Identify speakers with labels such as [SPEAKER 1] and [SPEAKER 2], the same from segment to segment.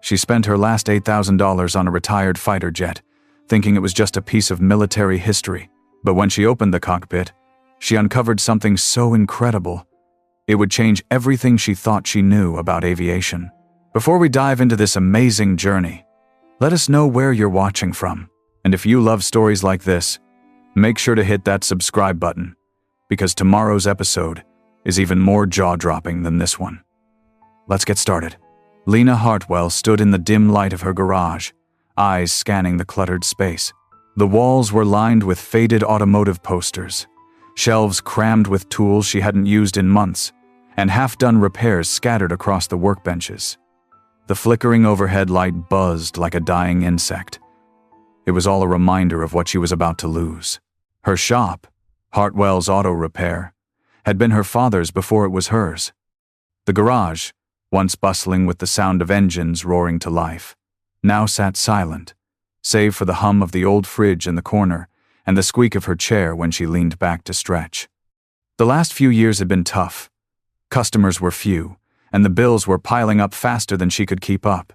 [SPEAKER 1] She spent her last $8,000 on a retired fighter jet, thinking it was just a piece of military history. But when she opened the cockpit, she uncovered something so incredible, it would change everything she thought she knew about aviation. Before we dive into this amazing journey, let us know where you're watching from. And if you love stories like this, make sure to hit that subscribe button, because tomorrow's episode is even more jaw-dropping than this one. Let's get started. Lena Hartwell stood in the dim light of her garage, eyes scanning the cluttered space. The walls were lined with faded automotive posters, shelves crammed with tools she hadn't used in months, and half-done repairs scattered across the workbenches. The flickering overhead light buzzed like a dying insect. It was all a reminder of what she was about to lose. Her shop, Hartwell's Auto Repair, had been her father's before it was hers. The garage, once bustling with the sound of engines roaring to life, now sat silent, save for the hum of the old fridge in the corner and the squeak of her chair when she leaned back to stretch. The last few years had been tough. Customers were few, and the bills were piling up faster than she could keep up.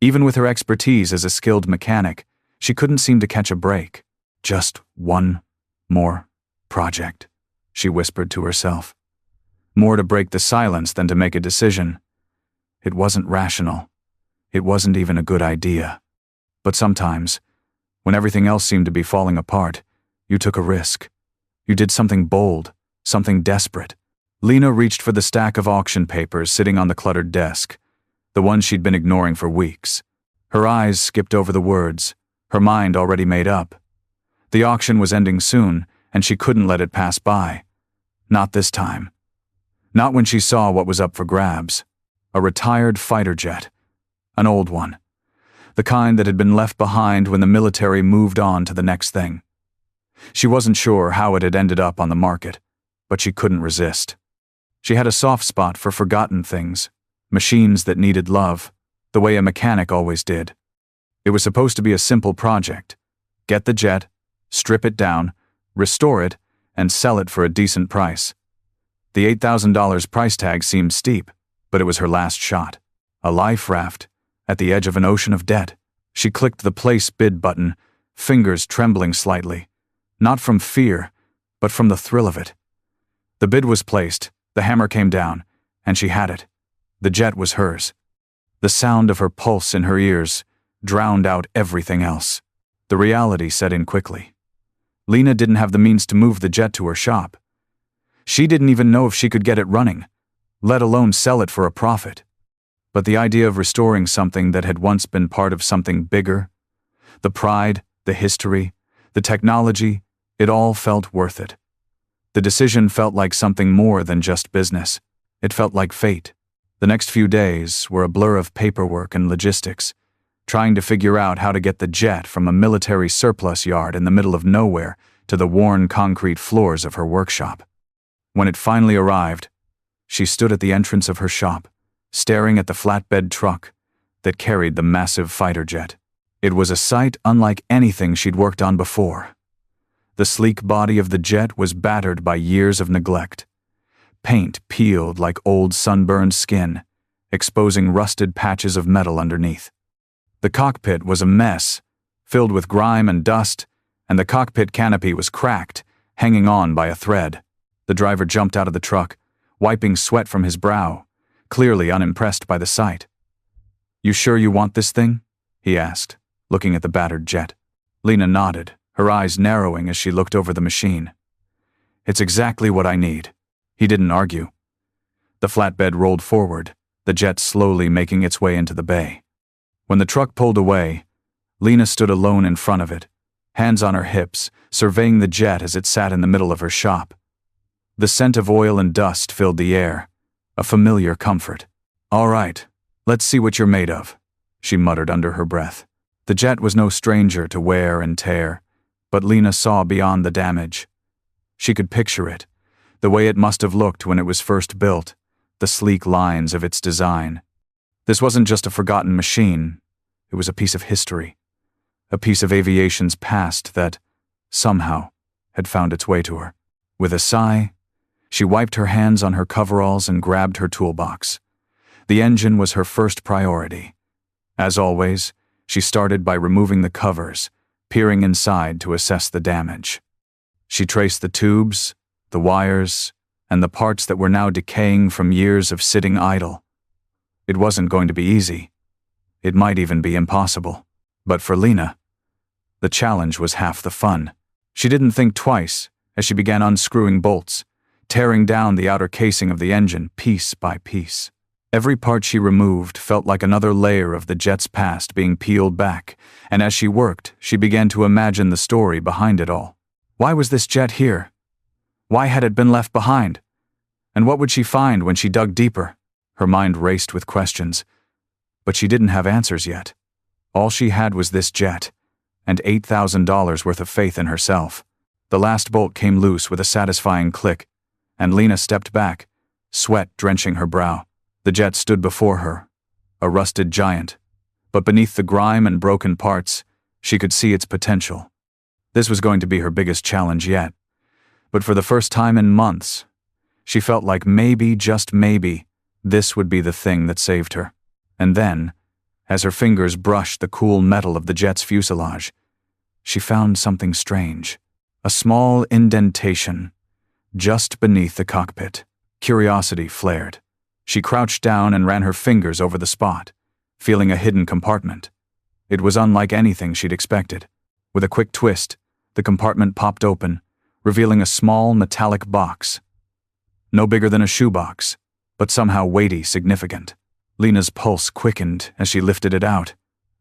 [SPEAKER 1] Even with her expertise as a skilled mechanic, she couldn't seem to catch a break. Just one more project, she whispered to herself. More to break the silence than to make a decision. It wasn't rational. It wasn't even a good idea. But sometimes, when everything else seemed to be falling apart, you took a risk. You did something bold, something desperate. Lena reached for the stack of auction papers sitting on the cluttered desk, the ones she'd been ignoring for weeks. Her eyes skipped over the words, her mind already made up. The auction was ending soon, and she couldn't let it pass by. Not this time. Not when she saw what was up for grabs. A retired fighter jet. An old one. The kind that had been left behind when the military moved on to the next thing. She wasn't sure how it had ended up on the market, but she couldn't resist. She had a soft spot for forgotten things, machines that needed love, the way a mechanic always did. It was supposed to be a simple project. Get the jet, strip it down, restore it, and sell it for a decent price. The $8,000 price tag seemed steep, but it was her last shot. A life raft, at the edge of an ocean of debt. She clicked the place bid button, fingers trembling slightly, not from fear, but from the thrill of it. The bid was placed, the hammer came down, and she had it. The jet was hers. The sound of her pulse in her ears drowned out everything else. The reality set in quickly. Lena didn't have the means to move the jet to her shop. She didn't even know if she could get it running, let alone sell it for a profit. But the idea of restoring something that had once been part of something bigger, the pride, the history, the technology, it all felt worth it. The decision felt like something more than just business. It felt like fate. The next few days were a blur of paperwork and logistics, trying to figure out how to get the jet from a military surplus yard in the middle of nowhere to the worn concrete floors of her workshop. When it finally arrived, she stood at the entrance of her shop, staring at the flatbed truck that carried the massive fighter jet. It was a sight unlike anything she'd worked on before. The sleek body of the jet was battered by years of neglect. Paint peeled like old sunburned skin, exposing rusted patches of metal underneath. The cockpit was a mess, filled with grime and dust, and the cockpit canopy was cracked, hanging on by a thread. The driver jumped out of the truck, wiping sweat from his brow, clearly unimpressed by the sight. "You sure you want this thing?" he asked, looking at the battered jet. Lena nodded, her eyes narrowing as she looked over the machine. "It's exactly what I need." He didn't argue. The flatbed rolled forward, the jet slowly making its way into the bay. When the truck pulled away, Lena stood alone in front of it, hands on her hips, surveying the jet as it sat in the middle of her shop. The scent of oil and dust filled the air, a familiar comfort. "All right, let's see what you're made of," she muttered under her breath. The jet was no stranger to wear and tear, but Lena saw beyond the damage. She could picture it, the way it must have looked when it was first built, the sleek lines of its design. This wasn't just a forgotten machine, it was a piece of history, a piece of aviation's past that, somehow, had found its way to her. With a sigh, she wiped her hands on her coveralls and grabbed her toolbox. The engine was her first priority. As always, she started by removing the covers, peering inside to assess the damage. She traced the tubes, the wires, and the parts that were now decaying from years of sitting idle. It wasn't going to be easy. It might even be impossible. But for Lena, the challenge was half the fun. She didn't think twice as she began unscrewing bolts, tearing down the outer casing of the engine piece by piece. Every part she removed felt like another layer of the jet's past being peeled back, and as she worked, she began to imagine the story behind it all. Why was this jet here? Why had it been left behind? And what would she find when she dug deeper? Her mind raced with questions, but she didn't have answers yet. All she had was this jet, and $8,000 worth of faith in herself. The last bolt came loose with a satisfying click, and Lena stepped back, sweat drenching her brow. The jet stood before her, a rusted giant, but beneath the grime and broken parts, she could see its potential. This was going to be her biggest challenge yet, but for the first time in months, she felt like maybe, just maybe, this would be the thing that saved her. And then, as her fingers brushed the cool metal of the jet's fuselage, she found something strange. A small indentation just beneath the cockpit. Curiosity flared. She crouched down and ran her fingers over the spot, feeling a hidden compartment. It was unlike anything she'd expected. With a quick twist, the compartment popped open, revealing a small metallic box. No bigger than a shoebox, but somehow weighty, significant. Lena's pulse quickened as she lifted it out,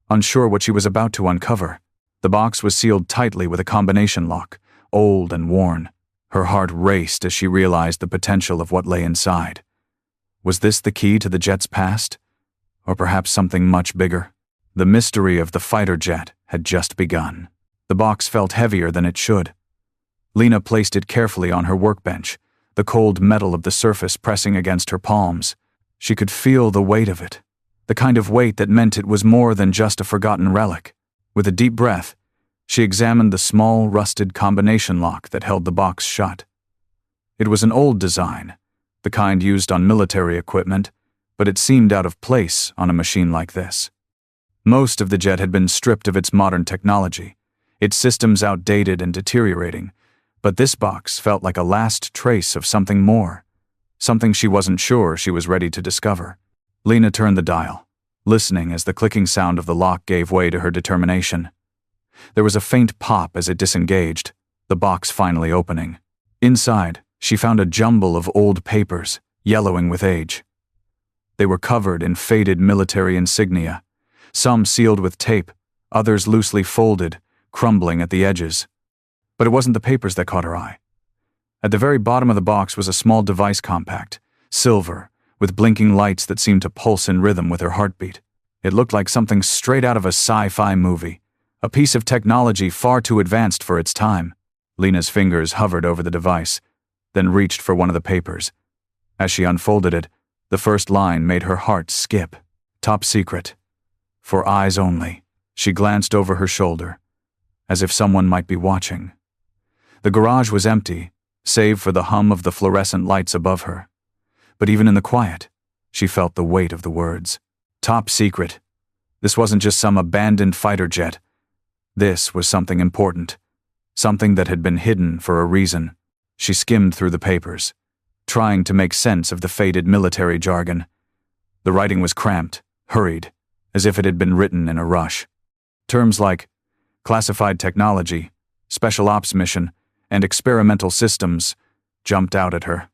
[SPEAKER 1] unsure what she was about to uncover. The box was sealed tightly with a combination lock, old and worn. Her heart raced as she realized the potential of what lay inside. Was this the key to the jet's past? Or perhaps something much bigger? The mystery of the fighter jet had just begun. The box felt heavier than it should. Lena placed it carefully on her workbench, the cold metal of the surface pressing against her palms. She could feel the weight of it, the kind of weight that meant it was more than just a forgotten relic. With a deep breath, she examined the small, rusted combination lock that held the box shut. It was an old design, the kind used on military equipment, but it seemed out of place on a machine like this. Most of the jet had been stripped of its modern technology, its systems outdated and deteriorating, but this box felt like a last trace of something more, something she wasn't sure she was ready to discover. Lena turned the dial, listening as the clicking sound of the lock gave way to her determination. There was a faint pop as it disengaged, the box finally opening. Inside, she found a jumble of old papers, yellowing with age. They were covered in faded military insignia, some sealed with tape, others loosely folded, crumbling at the edges. But it wasn't the papers that caught her eye. At the very bottom of the box was a small device compact, silver, with blinking lights that seemed to pulse in rhythm with her heartbeat. It looked like something straight out of a sci-fi movie, a piece of technology far too advanced for its time. Lena's fingers hovered over the device, then reached for one of the papers. As she unfolded it, the first line made her heart skip. Top secret. For eyes only. She glanced over her shoulder, as if someone might be watching. The garage was empty, save for the hum of the fluorescent lights above her. But even in the quiet, she felt the weight of the words. Top secret. This wasn't just some abandoned fighter jet. This was something important, something that had been hidden for a reason. She skimmed through the papers, trying to make sense of the faded military jargon. The writing was cramped, hurried, as if it had been written in a rush. Terms like classified technology, special ops mission, and experimental systems jumped out at her.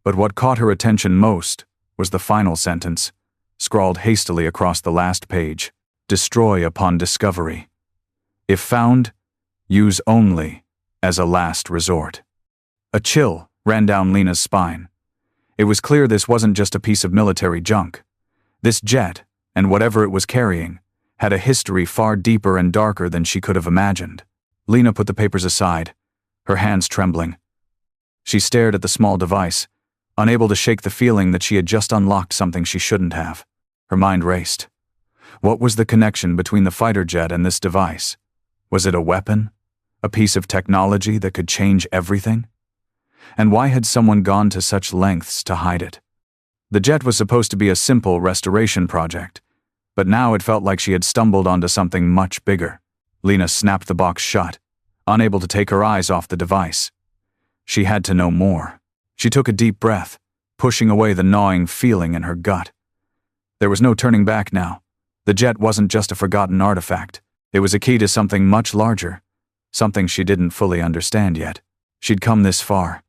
[SPEAKER 1] But what caught her attention most was the final sentence, scrawled hastily across the last page. Destroy upon discovery. If found, use only as a last resort. A chill ran down Lena's spine. It was clear this wasn't just a piece of military junk. This jet, and whatever it was carrying, had a history far deeper and darker than she could have imagined. Lena put the papers aside, her hands trembling. She stared at the small device, unable to shake the feeling that she had just unlocked something she shouldn't have. Her mind raced. What was the connection between the fighter jet and this device? Was it a weapon? A piece of technology that could change everything? And why had someone gone to such lengths to hide it? The jet was supposed to be a simple restoration project, But now it felt like she had stumbled onto something much bigger. Lena snapped the box shut, unable to take her eyes off the device. She had to know more. She took a deep breath, pushing away the gnawing feeling in her gut. There was no turning back now. The jet wasn't just a forgotten artifact. It was a key to something much larger, something she didn't fully understand yet. She'd come this far.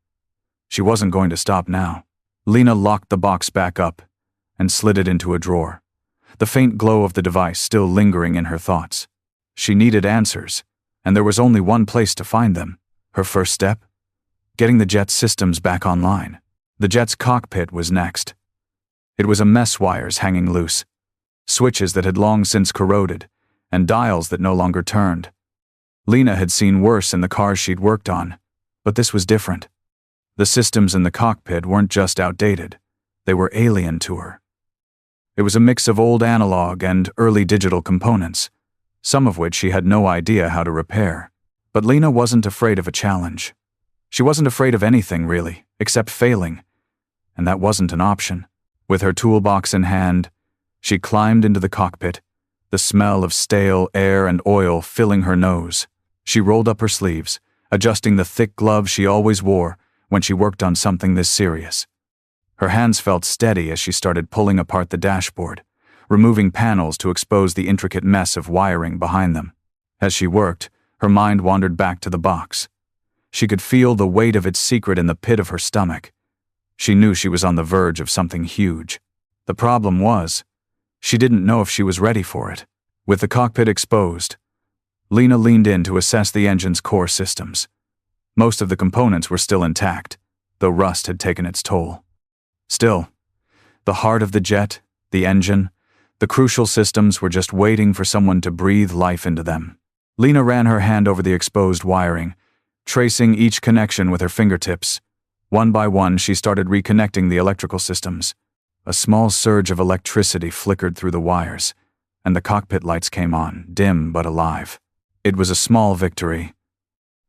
[SPEAKER 1] She wasn't going to stop now. Lena locked the box back up and slid it into a drawer, the faint glow of the device still lingering in her thoughts. She needed answers, and there was only one place to find them. Her first step? Getting the jet's systems back online. The jet's cockpit was next. It was a mess, wires hanging loose, switches that had long since corroded, and dials that no longer turned. Lena had seen worse in the cars she'd worked on, but this was different. The systems in the cockpit weren't just outdated, they were alien to her. It was a mix of old analog and early digital components, some of which she had no idea how to repair. But Lena wasn't afraid of a challenge. She wasn't afraid of anything, really, except failing, and that wasn't an option. With her toolbox in hand, she climbed into the cockpit, the smell of stale air and oil filling her nose. She rolled up her sleeves, adjusting the thick gloves she always wore when she worked on something this serious. Her hands felt steady as she started pulling apart the dashboard, removing panels to expose the intricate mess of wiring behind them. As she worked, her mind wandered back to the box. She could feel the weight of its secret in the pit of her stomach. She knew she was on the verge of something huge. The problem was, she didn't know if she was ready for it. With the cockpit exposed, Lena leaned in to assess the engine's core systems. Most of the components were still intact, though rust had taken its toll. Still, the heart of the jet, the engine, the crucial systems were just waiting for someone to breathe life into them. Lena ran her hand over the exposed wiring, tracing each connection with her fingertips. One by one, she started reconnecting the electrical systems. A small surge of electricity flickered through the wires, and the cockpit lights came on, dim but alive. It was a small victory,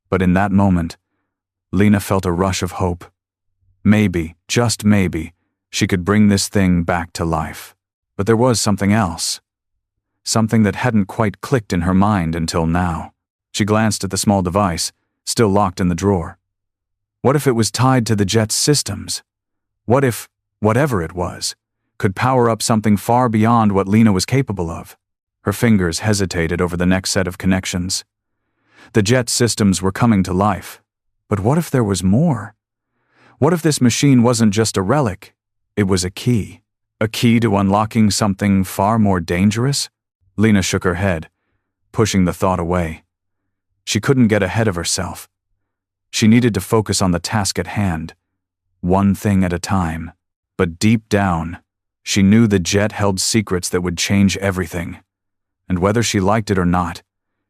[SPEAKER 1] but in that moment, Lena felt a rush of hope. Maybe, just maybe, she could bring this thing back to life. But there was something else. Something that hadn't quite clicked in her mind until now. She glanced at the small device, still locked in the drawer. What if it was tied to the jet's systems? What if, whatever it was, could power up something far beyond what Lena was capable of? Her fingers hesitated over the next set of connections. The jet systems were coming to life. But what if there was more? What if this machine wasn't just a relic? It was a key. A key to unlocking something far more dangerous? Lena shook her head, pushing the thought away. She couldn't get ahead of herself. She needed to focus on the task at hand, one thing at a time. But deep down, she knew the jet held secrets that would change everything. And whether she liked it or not,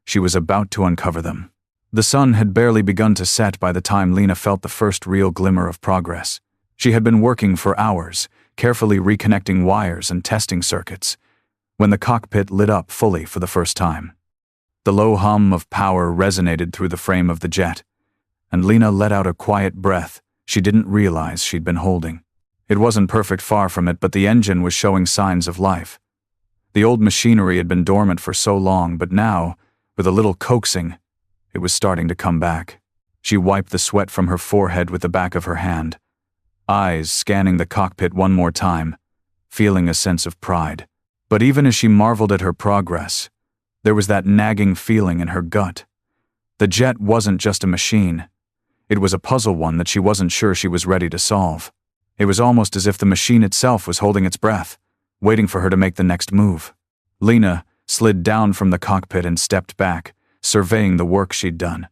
[SPEAKER 1] she was about to uncover them. The sun had barely begun to set by the time Lena felt the first real glimmer of progress. She had been working for hours, carefully reconnecting wires and testing circuits, when the cockpit lit up fully for the first time. The low hum of power resonated through the frame of the jet, and Lena let out a quiet breath she didn't realize she'd been holding. It wasn't perfect, far from it, but the engine was showing signs of life. The old machinery had been dormant for so long, but now, with a little coaxing, it was starting to come back. She wiped the sweat from her forehead with the back of her hand, eyes scanning the cockpit one more time, feeling a sense of pride. But even as she marveled at her progress, there was that nagging feeling in her gut. The jet wasn't just a machine. It was a puzzle, one that she wasn't sure she was ready to solve. It was almost as if the machine itself was holding its breath, waiting for her to make the next move. Lena slid down from the cockpit and stepped back, surveying the work she'd done.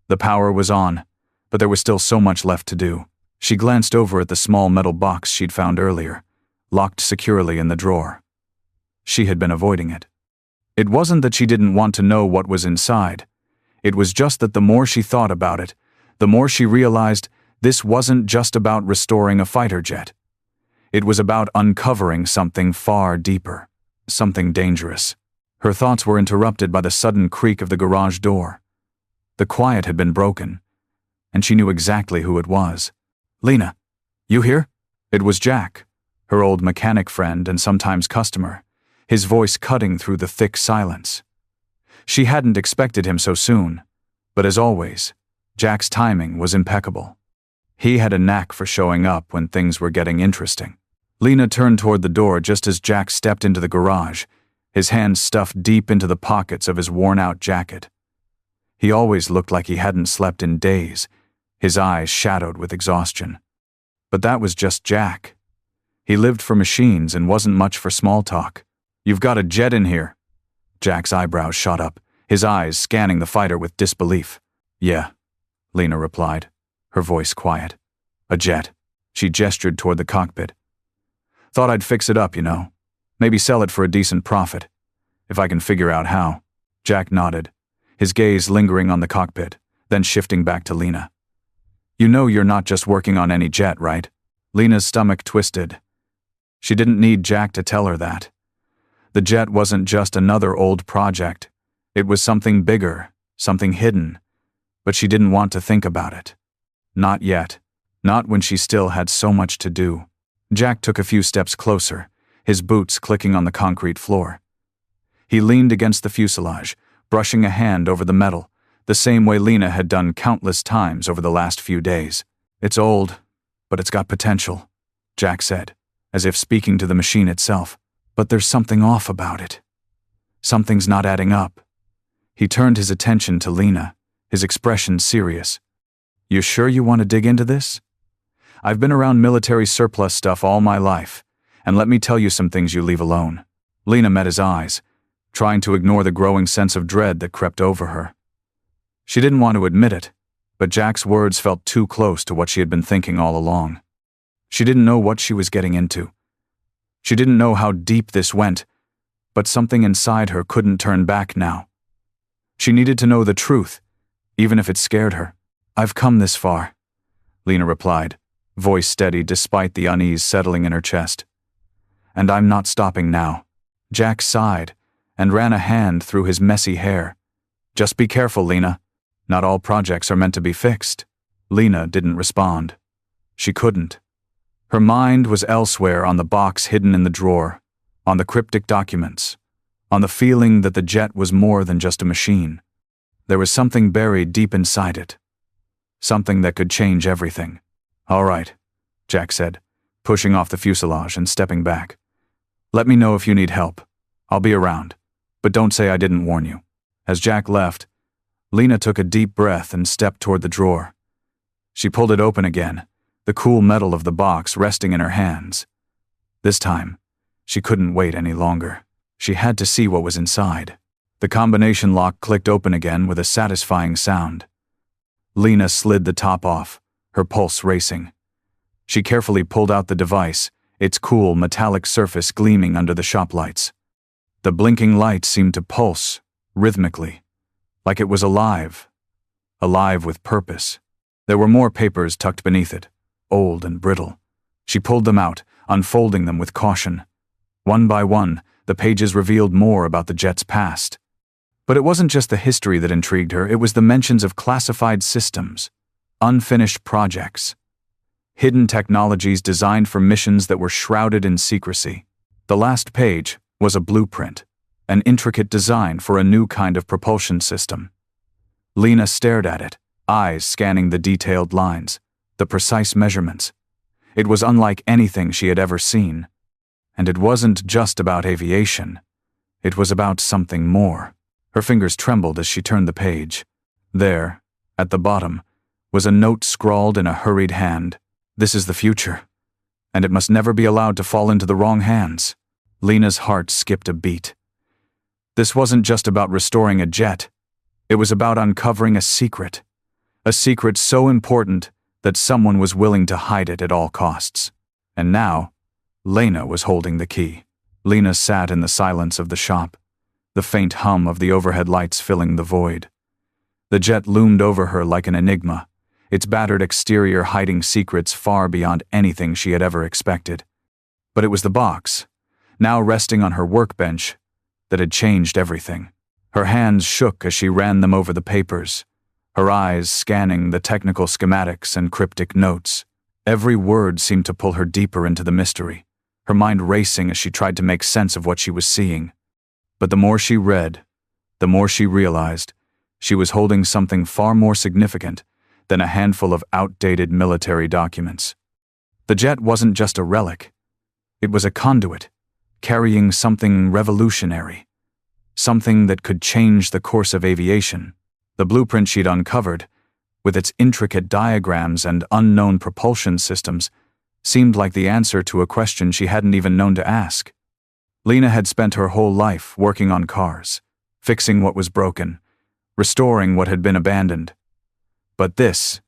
[SPEAKER 1] The power was on, but there was still so much left to do. She glanced over at the small metal box she'd found earlier, locked securely in the drawer. She had been avoiding it. It wasn't that she didn't want to know what was inside. It was just that the more she thought about it, the more she realized this wasn't just about restoring a fighter jet. It was about uncovering something far deeper, something dangerous. Her thoughts were interrupted by the sudden creak of the garage door. The quiet had been broken, and she knew exactly who it was. "Lena, you here?" It was Jack, her old mechanic friend and sometimes customer. his voice cutting through the thick silence. She hadn't expected him so soon, but as always, Jack's timing was impeccable. He had a knack for showing up when things were getting interesting. Lena turned toward the door just as Jack stepped into the garage, his hands stuffed deep into the pockets of his worn-out jacket. He always looked like he hadn't slept in days, his eyes shadowed with exhaustion. But that was just Jack. He lived for machines and wasn't much for small talk. "You've got a jet in here." Jack's eyebrows shot up, his eyes scanning the fighter with disbelief. "Yeah," Lena replied, her voice quiet. "A jet." She gestured toward the cockpit. "Thought I'd fix it up, you know. Maybe sell it for a decent profit. If I can figure out how." Jack nodded, his gaze lingering on the cockpit, then shifting back to Lena. "You know you're not just working on any jet, right?" Lena's stomach twisted. She didn't need Jack to tell her that. The jet wasn't just another old project. It was something bigger, something hidden, but she didn't want to think about it. Not yet. Not when she still had so much to do. Jack took a few steps closer, his boots clicking on the concrete floor. He leaned against the fuselage, brushing a hand over the metal, the same way Lena had done countless times over the last few days. "It's old, but it's got potential," Jack said, as if speaking to the machine itself. "But there's something off about it. Something's not adding up." He turned his attention to Lena, his expression serious. "You sure you want to dig into this? I've been around military surplus stuff all my life, and let me tell you some things you leave alone." Lena met his eyes, trying to ignore the growing sense of dread that crept over her. She didn't want to admit it, but Jack's words felt too close to what she had been thinking all along. She didn't know what she was getting into. She didn't know how deep this went, but something inside her couldn't turn back now. She needed to know the truth, even if it scared her. "I've come this far," Lena replied, voice steady despite the unease settling in her chest. "And I'm not stopping now." Jack sighed and ran a hand through his messy hair. "Just be careful, Lena. Not all projects are meant to be fixed." Lena didn't respond. She couldn't. Her mind was elsewhere, on the box hidden in the drawer, on the cryptic documents, on the feeling that the jet was more than just a machine. There was something buried deep inside it. Something that could change everything. "All right," Jack said, pushing off the fuselage and stepping back. "Let me know if you need help. I'll be around, but don't say I didn't warn you." As Jack left, Lena took a deep breath and stepped toward the drawer. She pulled it open again, the cool metal of the box resting in her hands. This time, she couldn't wait any longer. She had to see what was inside. The combination lock clicked open again with a satisfying sound. Lena slid the top off, her pulse racing. She carefully pulled out the device, its cool metallic surface gleaming under the shop lights. The blinking light seemed to pulse, rhythmically, like it was alive with purpose. There were more papers tucked beneath it, old and brittle. She pulled them out, unfolding them with caution. One by one, the pages revealed more about the jet's past. But it wasn't just the history that intrigued her, it was the mentions of classified systems, unfinished projects, hidden technologies designed for missions that were shrouded in secrecy. The last page was a blueprint, an intricate design for a new kind of propulsion system. Lena stared at it, eyes scanning the detailed lines, the precise measurements. It was unlike anything she had ever seen. And it wasn't just about aviation. It was about something more. Her fingers trembled as she turned the page. There, at the bottom, was a note scrawled in a hurried hand. "This is the future, and it must never be allowed to fall into the wrong hands." Lena's heart skipped a beat. This wasn't just about restoring a jet. It was about uncovering a secret so important that someone was willing to hide it at all costs. And now, Lena was holding the key. Lena sat in the silence of the shop, the faint hum of the overhead lights filling the void. The jet loomed over her like an enigma, its battered exterior hiding secrets far beyond anything she had ever expected. But it was the box, now resting on her workbench, that had changed everything. Her hands shook as she ran them over the papers, her eyes scanning the technical schematics and cryptic notes. Every word seemed to pull her deeper into the mystery, her mind racing as she tried to make sense of what she was seeing. But the more she read, the more she realized she was holding something far more significant than a handful of outdated military documents. The jet wasn't just a relic. It was a conduit, carrying something revolutionary, something that could change the course of aviation. The blueprint she'd uncovered, with its intricate diagrams and unknown propulsion systems, seemed like the answer to a question she hadn't even known to ask. Lena had spent her whole life working on cars, fixing what was broken, restoring what had been abandoned. But this,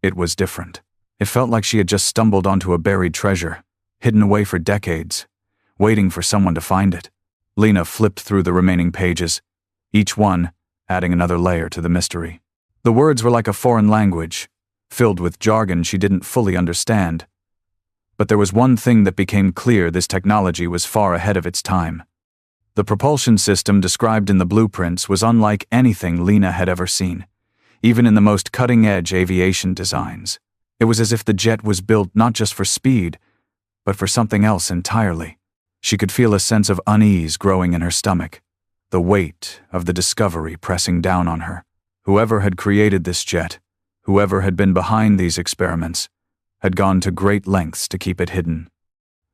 [SPEAKER 1] it was different. It felt like she had just stumbled onto a buried treasure, hidden away for decades, waiting for someone to find it. Lena flipped through the remaining pages, each one adding another layer to the mystery. The words were like a foreign language, filled with jargon she didn't fully understand. But there was one thing that became clear: this technology was far ahead of its time. The propulsion system described in the blueprints was unlike anything Lena had ever seen, even in the most cutting-edge aviation designs. It was as if the jet was built not just for speed, but for something else entirely. She could feel a sense of unease growing in her stomach, the weight of the discovery pressing down on her. Whoever had created this jet, whoever had been behind these experiments, had gone to great lengths to keep it hidden.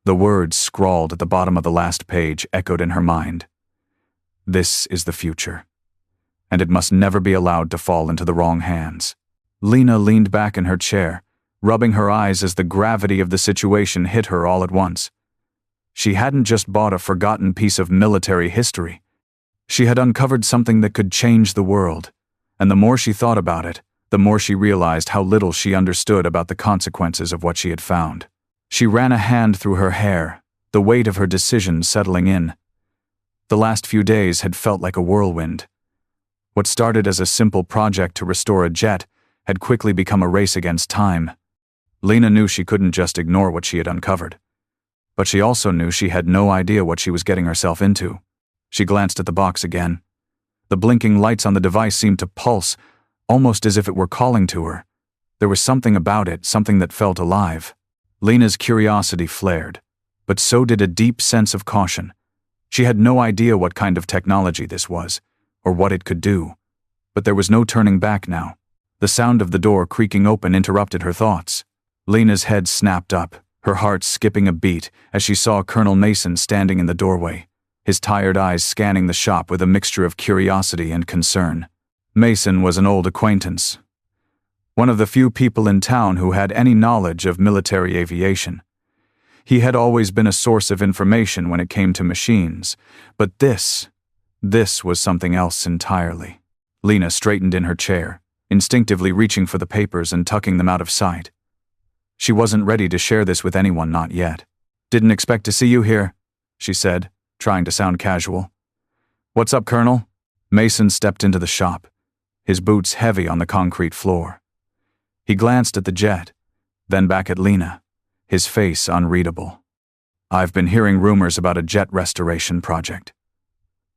[SPEAKER 1] The words scrawled at the bottom of the last page echoed in her mind. This is the future, and it must never be allowed to fall into the wrong hands. Lena leaned back in her chair, rubbing her eyes as the gravity of the situation hit her all at once. She hadn't just bought a forgotten piece of military history. She had uncovered something that could change the world, and the more she thought about it, the more she realized how little she understood about the consequences of what she had found. She ran a hand through her hair, the weight of her decision settling in. The last few days had felt like a whirlwind. What started as a simple project to restore a jet had quickly become a race against time. Lena knew she couldn't just ignore what she had uncovered. But she also knew she had no idea what she was getting herself into. She glanced at the box again. The blinking lights on the device seemed to pulse, almost as if it were calling to her. There was something about it, something that felt alive. Lena's curiosity flared, but so did a deep sense of caution. She had no idea what kind of technology this was, or what it could do. But there was no turning back now. The sound of the door creaking open interrupted her thoughts. Lena's head snapped up, her heart skipping a beat as she saw Colonel Mason standing in the doorway, his tired eyes scanning the shop with a mixture of curiosity and concern. Mason was an old acquaintance, one of the few people in town who had any knowledge of military aviation. He had always been a source of information when it came to machines, but this was something else entirely. Lena straightened in her chair, instinctively reaching for the papers and tucking them out of sight. She wasn't ready to share this with anyone, not yet. "Didn't expect to see you here," she said, trying to sound casual. "What's up, Colonel?" Mason stepped into the shop, his boots heavy on the concrete floor. He glanced at the jet, then back at Lena, his face unreadable. "I've been hearing rumors about a jet restoration project."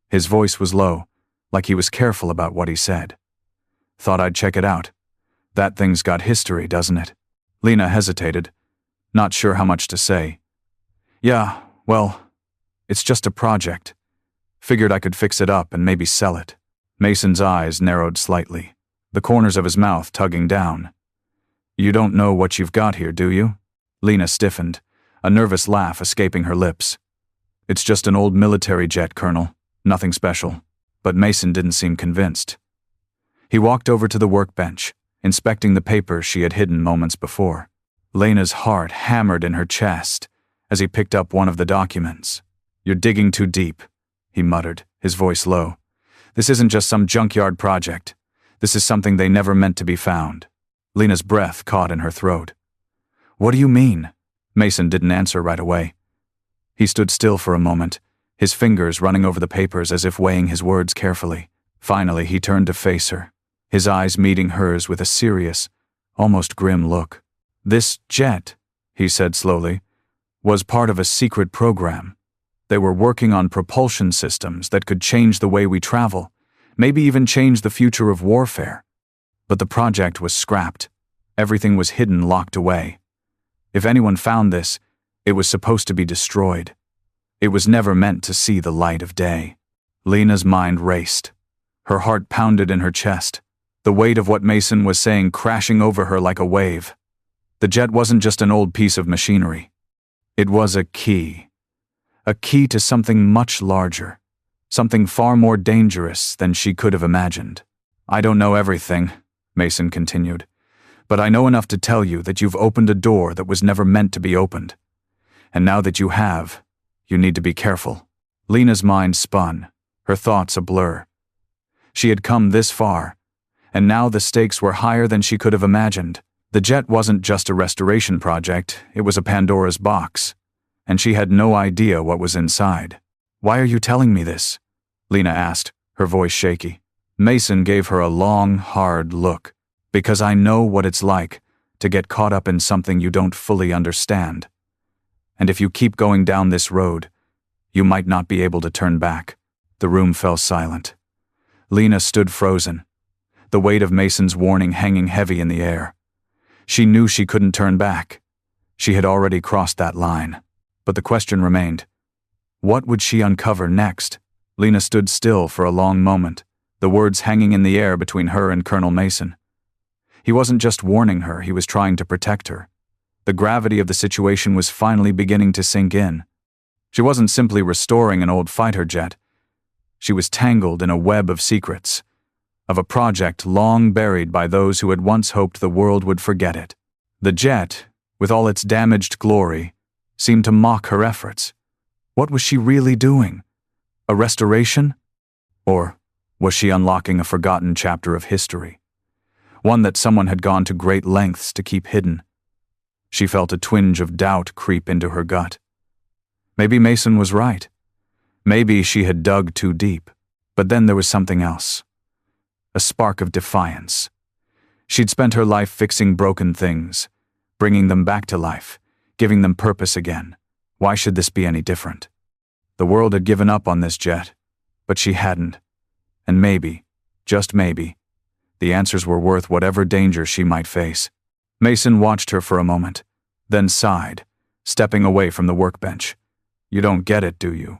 [SPEAKER 1] His voice was low, like he was careful about what he said. "Thought I'd check it out. That thing's got history, doesn't it?" Lena hesitated, not sure how much to say. "Yeah, well, it's just a project. Figured I could fix it up and maybe sell it." Mason's eyes narrowed slightly, the corners of his mouth tugging down. "You don't know what you've got here, do you?" Lena stiffened, a nervous laugh escaping her lips. "It's just an old military jet, Colonel. Nothing special." But Mason didn't seem convinced. He walked over to the workbench, inspecting the papers she had hidden moments before. Lena's heart hammered in her chest as he picked up one of the documents. "You're digging too deep," he muttered, his voice low. "This isn't just some junkyard project. This is something they never meant to be found." Lena's breath caught in her throat. "What do you mean?" Mason didn't answer right away. He stood still for a moment, his fingers running over the papers as if weighing his words carefully. Finally, he turned to face her, his eyes meeting hers with a serious, almost grim look. "This jet," he said slowly, "was part of a secret program. They were working on propulsion systems that could change the way we travel, maybe even change the future of warfare. But the project was scrapped. Everything was hidden, locked away. If anyone found this, It was supposed to be destroyed. It was never meant to see the light of day. Lena's mind raced. Her heart pounded in her chest, the weight of what Mason was saying crashing over her like a wave. The jet wasn't just an old piece of machinery. It was a key to something much larger, something far more dangerous than she could have imagined. I don't know everything, Mason continued, but I know enough to tell you that you've opened a door that was never meant to be opened. And now that you have, you need to be careful. Lena's mind spun, her thoughts a blur. She had come this far, and now the stakes were higher than she could have imagined. The jet wasn't just a restoration project, it was a Pandora's box, and she had no idea what was inside. Why are you telling me this? Lena asked, her voice shaky. Mason gave her a long, hard look. Because I know what it's like to get caught up in something you don't fully understand. And if you keep going down this road, you might not be able to turn back. The room fell silent. Lena stood frozen, the weight of Mason's warning hanging heavy in the air. She knew she couldn't turn back. She had already crossed that line. But the question remained. What would she uncover next? Lena stood still for a long moment, the words hanging in the air between her and Colonel Mason. He wasn't just warning her, he was trying to protect her. The gravity of the situation was finally beginning to sink in. She wasn't simply restoring an old fighter jet. She was tangled in a web of secrets, of a project long buried by those who had once hoped the world would forget it. The jet, with all its damaged glory, seemed to mock her efforts. What was she really doing? A restoration? Or was she unlocking a forgotten chapter of history? One that someone had gone to great lengths to keep hidden. She felt a twinge of doubt creep into her gut. Maybe Mason was right. Maybe she had dug too deep. But then there was something else. A spark of defiance. She'd spent her life fixing broken things, bringing them back to life, giving them purpose again. Why should this be any different? The world had given up on this jet, but she hadn't. And maybe, just maybe, the answers were worth whatever danger she might face. Mason watched her for a moment, then sighed, stepping away from the workbench. You don't get it, do you?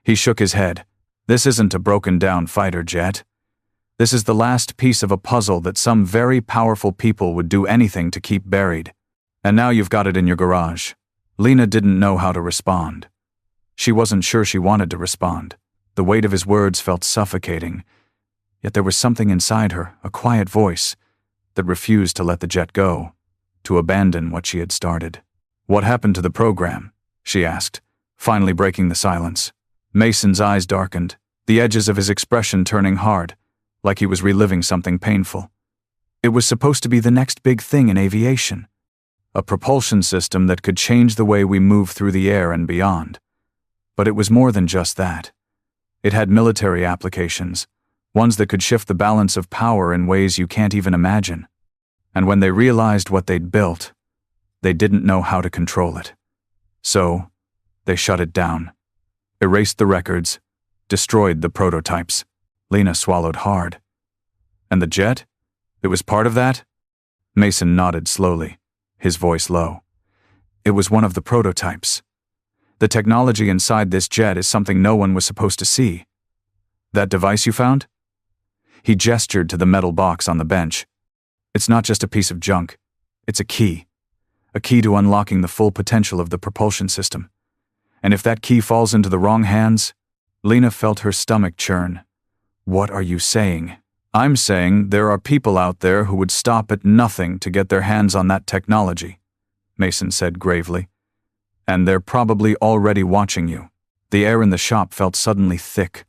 [SPEAKER 1] He shook his head. This isn't a broken-down fighter jet. This is the last piece of a puzzle that some very powerful people would do anything to keep buried. And now you've got it in your garage. Lena didn't know how to respond. She wasn't sure she wanted to respond. The weight of his words felt suffocating. Yet there was something inside her, a quiet voice, that refused to let the jet go, to abandon what she had started. What happened to the program? She asked, finally breaking the silence. Mason's eyes darkened, the edges of his expression turning hard, like he was reliving something painful. It was supposed to be the next big thing in aviation. A propulsion system that could change the way we move through the air and beyond. But it was more than just that. It had military applications, ones that could shift the balance of power in ways you can't even imagine. And when they realized what they'd built, they didn't know how to control it. So, they shut it down, erased the records, destroyed the prototypes. Lena swallowed hard. And the jet? It was part of that? Mason nodded slowly, his voice low. It was one of the prototypes. The technology inside this jet is something no one was supposed to see. That device you found? He gestured to the metal box on the bench. It's not just a piece of junk. It's a key to unlocking the full potential of the propulsion system. And if that key falls into the wrong hands, Lena felt her stomach churn. What are you saying? I'm saying there are people out there who would stop at nothing to get their hands on that technology, Mason said gravely. And they're probably already watching you. The air in the shop felt suddenly thick,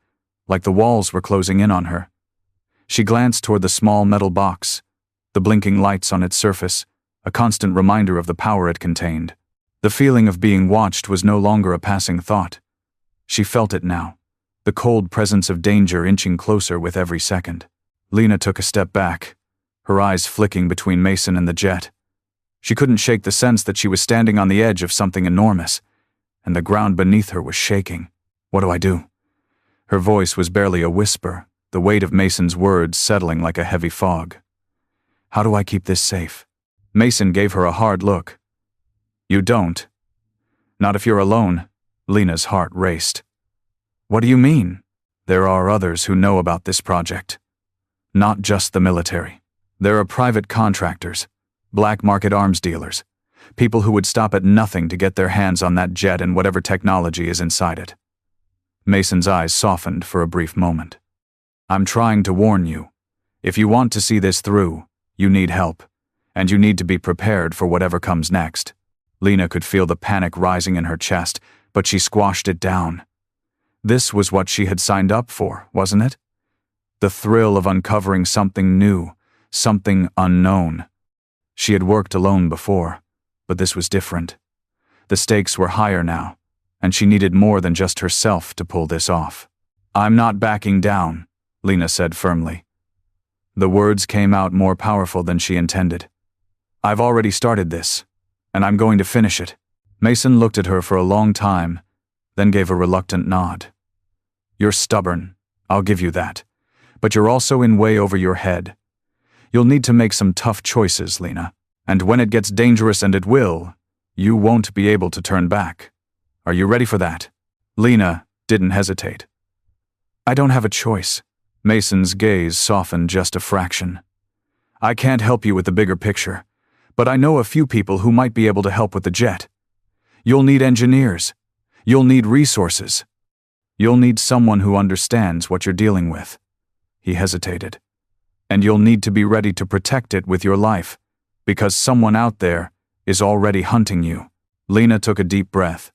[SPEAKER 1] like the walls were closing in on her. She glanced toward the small metal box, the blinking lights on its surface, a constant reminder of the power it contained. The feeling of being watched was no longer a passing thought. She felt it now, the cold presence of danger inching closer with every second. Lena took a step back, her eyes flicking between Mason and the jet. She couldn't shake the sense that she was standing on the edge of something enormous, and the ground beneath her was shaking. What do I do? Her voice was barely a whisper, the weight of Mason's words settling like a heavy fog. How do I keep this safe? Mason gave her a hard look. You don't. Not if you're alone. Lena's heart raced. What do you mean? There are others who know about this project. Not just the military. There are private contractors, black market arms dealers, people who would stop at nothing to get their hands on that jet and whatever technology is inside it. Mason's eyes softened for a brief moment. I'm trying to warn you. If you want to see this through, you need help, and you need to be prepared for whatever comes next. Lena could feel the panic rising in her chest, but she squashed it down. This was what she had signed up for, wasn't it? The thrill of uncovering something new, something unknown. She had worked alone before, but this was different. The stakes were higher now, and she needed more than just herself to pull this off. I'm not backing down, Lena said firmly. The words came out more powerful than she intended. I've already started this, and I'm going to finish it. Mason looked at her for a long time, then gave a reluctant nod. You're stubborn, I'll give you that. But you're also in way over your head. You'll need to make some tough choices, Lena. And when it gets dangerous, and it will, you won't be able to turn back. Are you ready for that? Lena didn't hesitate. I don't have a choice. Mason's gaze softened just a fraction. I can't help you with the bigger picture, but I know a few people who might be able to help with the jet. You'll need engineers. You'll need resources. You'll need someone who understands what you're dealing with. He hesitated. And you'll need to be ready to protect it with your life, because someone out there is already hunting you. Lena took a deep breath.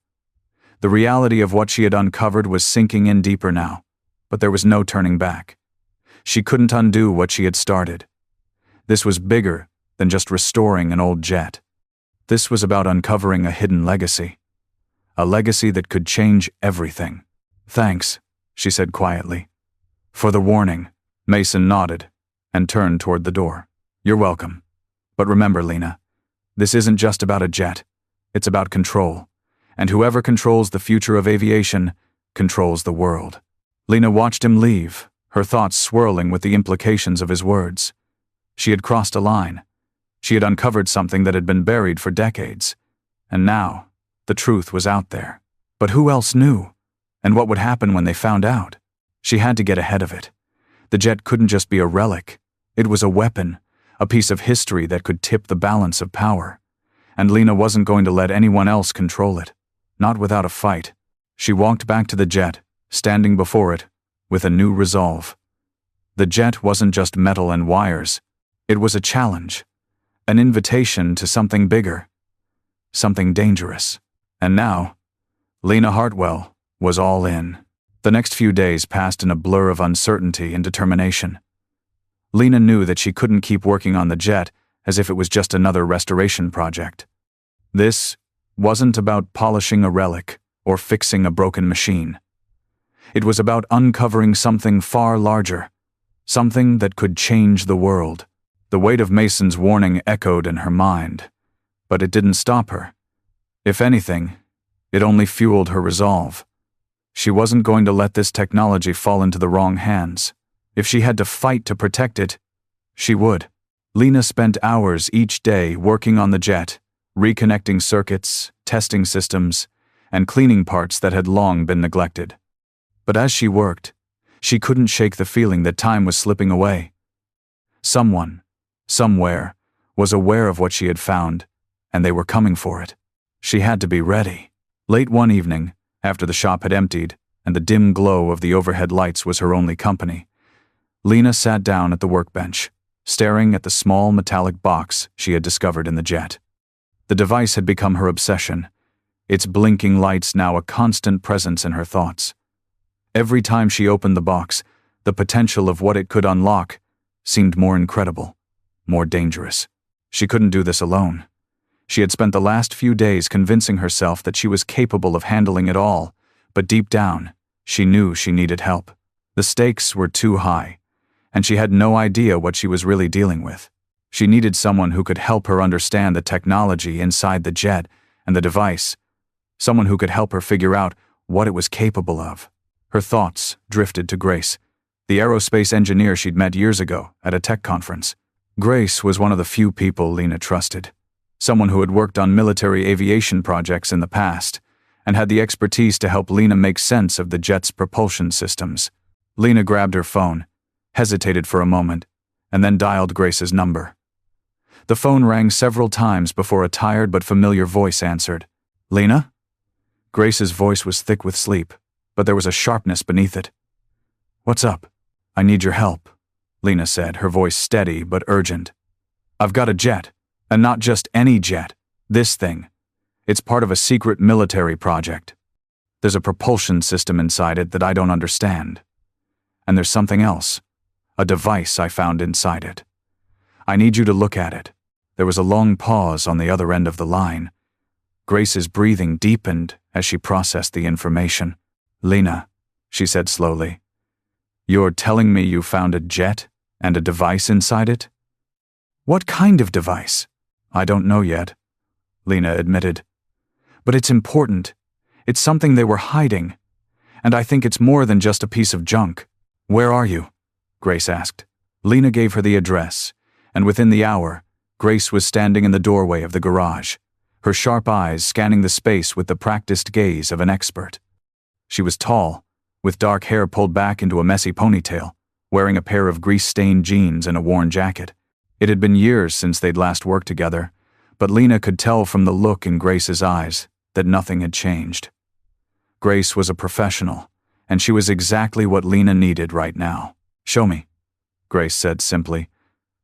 [SPEAKER 1] The reality of what she had uncovered was sinking in deeper now, but there was no turning back. She couldn't undo what she had started. This was bigger than just restoring an old jet. This was about uncovering a hidden legacy. A legacy that could change everything. Thanks, she said quietly. For the warning. Mason nodded and turned toward the door. You're welcome. But remember, Lena, this isn't just about a jet. It's about control. And whoever controls the future of aviation controls the world. Lena watched him leave, her thoughts swirling with the implications of his words. She had crossed a line. She had uncovered something that had been buried for decades. And now, the truth was out there. But who else knew? And what would happen when they found out? She had to get ahead of it. The jet couldn't just be a relic. It was a weapon, a piece of history that could tip the balance of power. And Lena wasn't going to let anyone else control it. Not without a fight. She walked back to the jet, standing before it, with a new resolve. The jet wasn't just metal and wires. It was a challenge, an invitation to something bigger, something dangerous. And now, Lena Hartwell was all in. The next few days passed in a blur of uncertainty and determination. Lena knew that she couldn't keep working on the jet as if it was just another restoration project. This wasn't about polishing a relic or fixing a broken machine. It was about uncovering something far larger, something that could change the world. The weight of Mason's warning echoed in her mind, but it didn't stop her. If anything, it only fueled her resolve. She wasn't going to let this technology fall into the wrong hands. If she had to fight to protect it, she would. Lena spent hours each day working on the jet, reconnecting circuits, testing systems, and cleaning parts that had long been neglected. But as she worked, she couldn't shake the feeling that time was slipping away. Someone, somewhere, was aware of what she had found, and they were coming for it. She had to be ready. Late one evening, after the shop had emptied, and the dim glow of the overhead lights was her only company, Lena sat down at the workbench, staring at the small metallic box she had discovered in the jet. The device had become her obsession, its blinking lights now a constant presence in her thoughts. Every time she opened the box, the potential of what it could unlock seemed more incredible, more dangerous. She couldn't do this alone. She had spent the last few days convincing herself that she was capable of handling it all, but deep down, she knew she needed help. The stakes were too high, and she had no idea what she was really dealing with. She needed someone who could help her understand the technology inside the jet and the device, someone who could help her figure out what it was capable of. Her thoughts drifted to Grace, the aerospace engineer she'd met years ago at a tech conference. Grace was one of the few people Lena trusted. Someone who had worked on military aviation projects in the past, and had the expertise to help Lena make sense of the jet's propulsion systems. Lena grabbed her phone, hesitated for a moment, and then dialed Grace's number. The phone rang several times before a tired but familiar voice answered. "Lena?" Grace's voice was thick with sleep, but there was a sharpness beneath it. "What's up?" "I need your help," Lena said, her voice steady but urgent. "I've got a jet, and not just any jet. This thing. It's part of a secret military project. There's a propulsion system inside it that I don't understand. And there's something else, a device I found inside it. I need you to look at it." There was a long pause on the other end of the line. Grace's breathing deepened as she processed the information. "Lena," she said slowly, "you're telling me you found a jet and a device inside it?" "What kind of device?" "I don't know yet," Lena admitted. "But it's important. It's something they were hiding. And I think it's more than just a piece of junk." "Where are you?" Grace asked. Lena gave her the address, and within the hour, Grace was standing in the doorway of the garage, her sharp eyes scanning the space with the practiced gaze of an expert. She was tall, with dark hair pulled back into a messy ponytail, wearing a pair of grease-stained jeans and a worn jacket. It had been years since they'd last worked together, but Lena could tell from the look in Grace's eyes that nothing had changed. Grace was a professional, and she was exactly what Lena needed right now. "Show me," Grace said simply,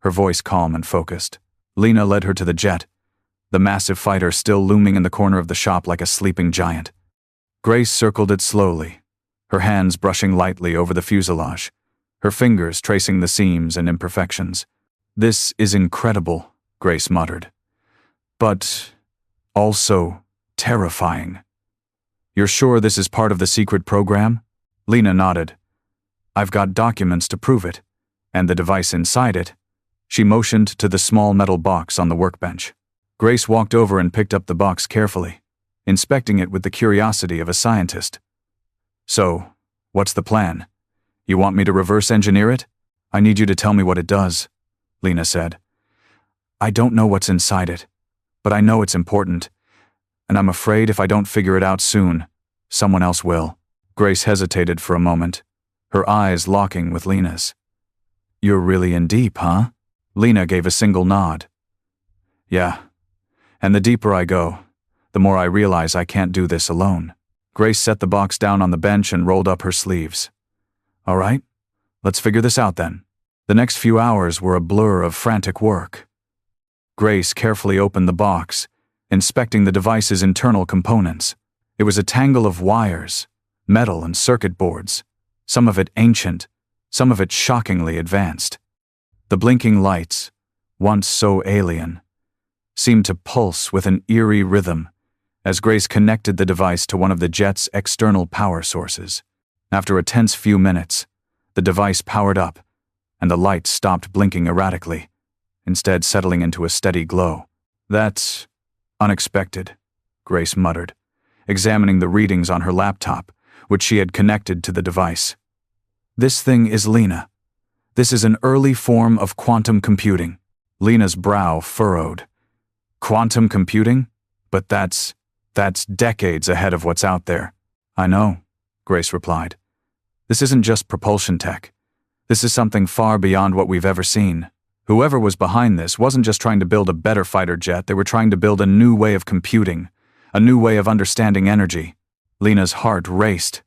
[SPEAKER 1] her voice calm and focused. Lena led her to the jet, the massive fighter still looming in the corner of the shop like a sleeping giant. Grace circled it slowly, her hands brushing lightly over the fuselage, her fingers tracing the seams and imperfections. "This is incredible," Grace muttered. "But also terrifying. You're sure this is part of the secret program?" Lena nodded. "I've got documents to prove it, and the device inside it." She motioned to the small metal box on the workbench. Grace walked over and picked up the box carefully, inspecting it with the curiosity of a scientist. "So, what's the plan? You want me to reverse engineer it?" "I need you to tell me what it does," Lena said. "I don't know what's inside it, but I know it's important, and I'm afraid if I don't figure it out soon, someone else will." Grace hesitated for a moment, her eyes locking with Lena's. "You're really in deep, huh?" Lena gave a single nod. "Yeah, and the deeper I go, the more I realize I can't do this alone." Grace set the box down on the bench and rolled up her sleeves. "All right, let's figure this out then." The next few hours were a blur of frantic work. Grace carefully opened the box, inspecting the device's internal components. It was a tangle of wires, metal and circuit boards, some of it ancient, some of it shockingly advanced. The blinking lights, once so alien, seemed to pulse with an eerie rhythm as Grace connected the device to one of the jet's external power sources. After a tense few minutes, the device powered up, and the lights stopped blinking erratically, instead settling into a steady glow. "That's unexpected," Grace muttered, examining the readings on her laptop, which she had connected to the device. "This thing is Lena. This is an early form of quantum computing." Lena's brow furrowed. "Quantum computing? But that's decades ahead of what's out there." "I know," Grace replied. "This isn't just propulsion tech. This is something far beyond what we've ever seen. Whoever was behind this wasn't just trying to build a better fighter jet, they were trying to build a new way of computing, a new way of understanding energy." Lena's heart raced.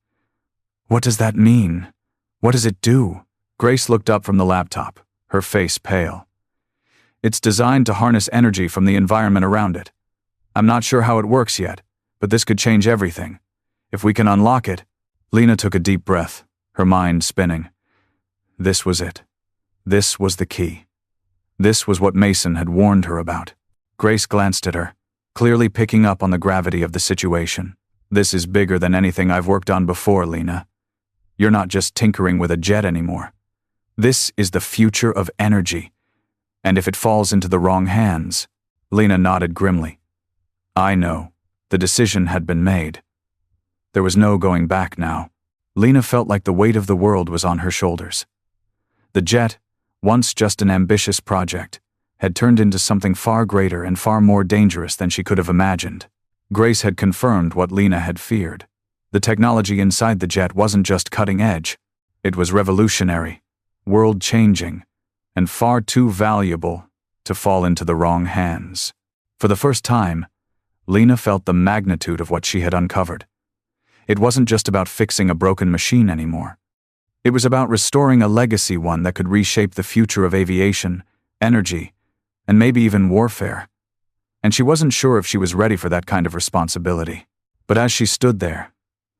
[SPEAKER 1] "What does that mean? What does it do?" Grace looked up from the laptop, her face pale. "It's designed to harness energy from the environment around it. I'm not sure how it works yet, but this could change everything. If we can unlock it." Lena took a deep breath, her mind spinning. This was it. This was the key. This was what Mason had warned her about. Grace glanced at her, clearly picking up on the gravity of the situation. "This is bigger than anything I've worked on before, Lena. You're not just tinkering with a jet anymore. This is the future of energy. And if it falls into the wrong hands..." Lena nodded grimly. "I know. The decision had been made." There was no going back now. Lena felt like the weight of the world was on her shoulders. The jet, once just an ambitious project, had turned into something far greater and far more dangerous than she could have imagined. Grace had confirmed what Lena had feared. The technology inside the jet wasn't just cutting edge. It was revolutionary, world-changing, and far too valuable to fall into the wrong hands. For the first time, Lena felt the magnitude of what she had uncovered. It wasn't just about fixing a broken machine anymore. It was about restoring a legacy, one that could reshape the future of aviation, energy, and maybe even warfare. And she wasn't sure if she was ready for that kind of responsibility. But as she stood there,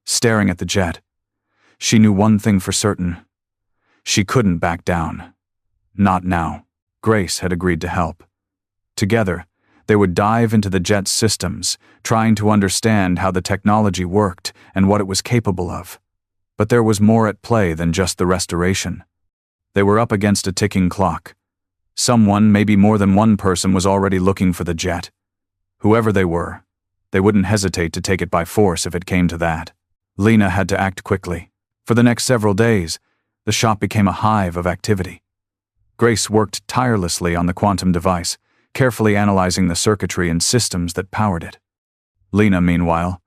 [SPEAKER 1] staring at the jet, she knew one thing for certain. She couldn't back down. Not now. Grace had agreed to help. Together, they would dive into the jet's systems, trying to understand how the technology worked and what it was capable of. But there was more at play than just the restoration. They were up against a ticking clock. Someone, maybe more than one person, was already looking for the jet. Whoever they were, they wouldn't hesitate to take it by force if it came to that. Lena had to act quickly. For the next several days, the shop became a hive of activity. Grace worked tirelessly on the quantum device, carefully analyzing the circuitry and systems that powered it. Lena, meanwhile,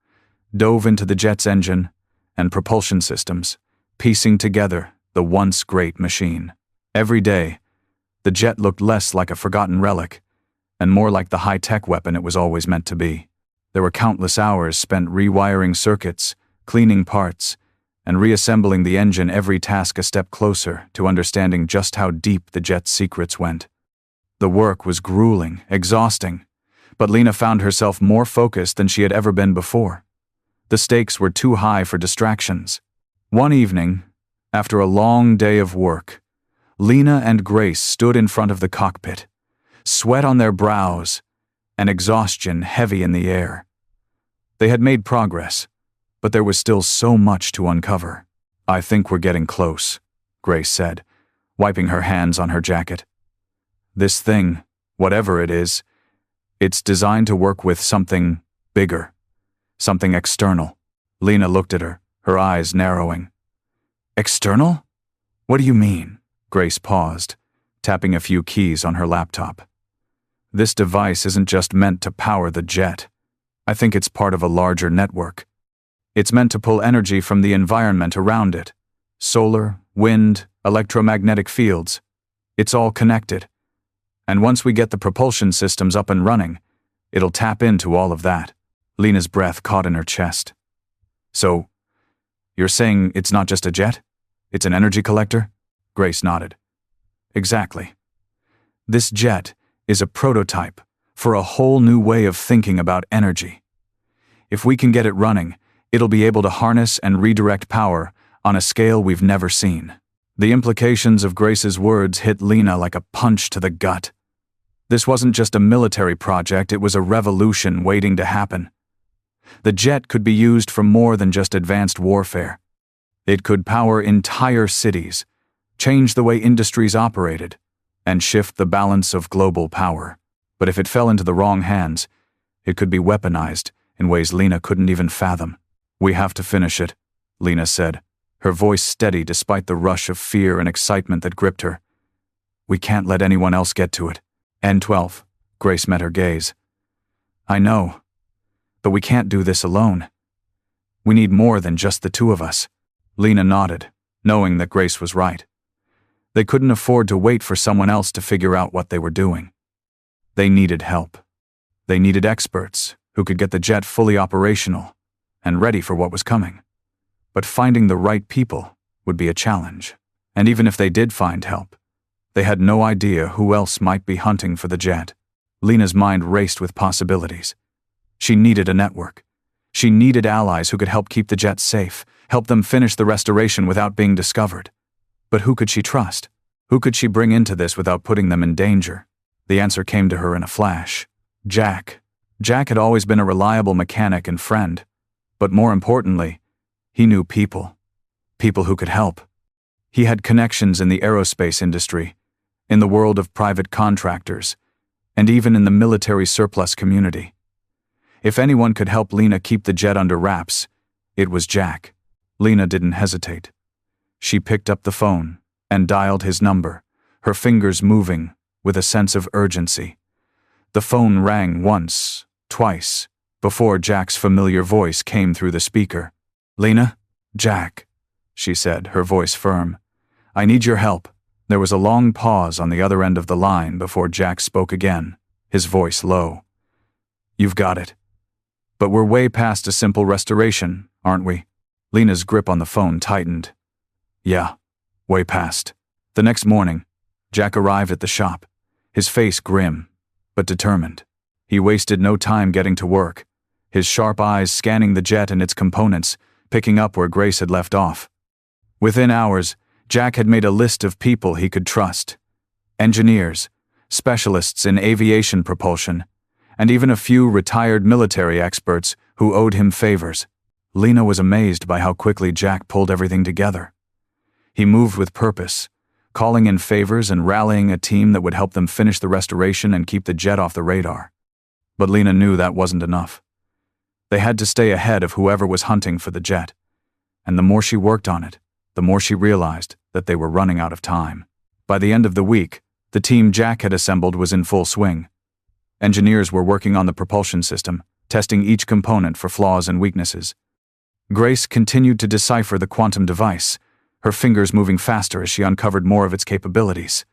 [SPEAKER 1] dove into the jet's engine and propulsion systems, piecing together the once great machine. Every day, the jet looked less like a forgotten relic and more like the high-tech weapon it was always meant to be. There were countless hours spent rewiring circuits, cleaning parts, and reassembling the engine, every task a step closer to understanding just how deep the jet's secrets went. The work was grueling, exhausting, but Lena found herself more focused than she had ever been before. The stakes were too high for distractions. One evening, after a long day of work, Lena and Grace stood in front of the cockpit, sweat on their brows and exhaustion heavy in the air. They had made progress, but there was still so much to uncover. "I think we're getting close," Grace said, wiping her hands on her jacket. "This thing, whatever it is, it's designed to work with something bigger, something external." Lena looked at her, her eyes narrowing. "External? What do you mean?" Grace paused, tapping a few keys on her laptop. "This device isn't just meant to power the jet. I think it's part of a larger network. It's meant to pull energy from the environment around it. Solar, wind, electromagnetic fields. It's all connected. And once we get the propulsion systems up and running, it'll tap into all of that." Lena's breath caught in her chest. "So, you're saying it's not just a jet? It's an energy collector?" Grace nodded. "Exactly. This jet is a prototype for a whole new way of thinking about energy. If we can get it running, it'll be able to harness and redirect power on a scale we've never seen." The implications of Grace's words hit Lena like a punch to the gut. This wasn't just a military project, it was a revolution waiting to happen. The jet could be used for more than just advanced warfare. It could power entire cities, change the way industries operated, and shift the balance of global power. But if it fell into the wrong hands, it could be weaponized in ways Lena couldn't even fathom. "We have to finish it," Lena said, her voice steady despite the rush of fear and excitement that gripped her. "We can't let anyone else get to it." N12, Grace met her gaze. "I know, but we can't do this alone. We need more than just the two of us." Lena nodded, knowing that Grace was right. They couldn't afford to wait for someone else to figure out what they were doing. They needed help. They needed experts who could get the jet fully operational and ready for what was coming. But finding the right people would be a challenge. And even if they did find help, they had no idea who else might be hunting for the jet. Lena's mind raced with possibilities. She needed a network. She needed allies who could help keep the jet safe, help them finish the restoration without being discovered. But who could she trust? Who could she bring into this without putting them in danger? The answer came to her in a flash. Jack. Jack had always been a reliable mechanic and friend. But more importantly, he knew people. People who could help. He had connections in the aerospace industry, in the world of private contractors, and even in the military surplus community. If anyone could help Lena keep the jet under wraps, it was Jack. Lena didn't hesitate. She picked up the phone and dialed his number, her fingers moving with a sense of urgency. The phone rang once, twice, before Jack's familiar voice came through the speaker. "Lena? Jack," she said, her voice firm. "I need your help." There was a long pause on the other end of the line before Jack spoke again, his voice low. "You've got it. But we're way past a simple restoration, aren't we?" Lena's grip on the phone tightened. "Yeah, way past." The next morning, Jack arrived at the shop, his face grim, but determined. He wasted no time getting to work, his sharp eyes scanning the jet and its components, picking up where Grace had left off. Within hours, Jack had made a list of people he could trust. Engineers, specialists in aviation propulsion, and even a few retired military experts who owed him favors. Lena was amazed by how quickly Jack pulled everything together. He moved with purpose, calling in favors and rallying a team that would help them finish the restoration and keep the jet off the radar. But Lena knew that wasn't enough. They had to stay ahead of whoever was hunting for the jet. And the more she worked on it, the more she realized that they were running out of time. By the end of the week, the team Jack had assembled was in full swing. Engineers were working on the propulsion system, testing each component for flaws and weaknesses. Grace continued to decipher the quantum device, her fingers moving faster as she uncovered more of its capabilities.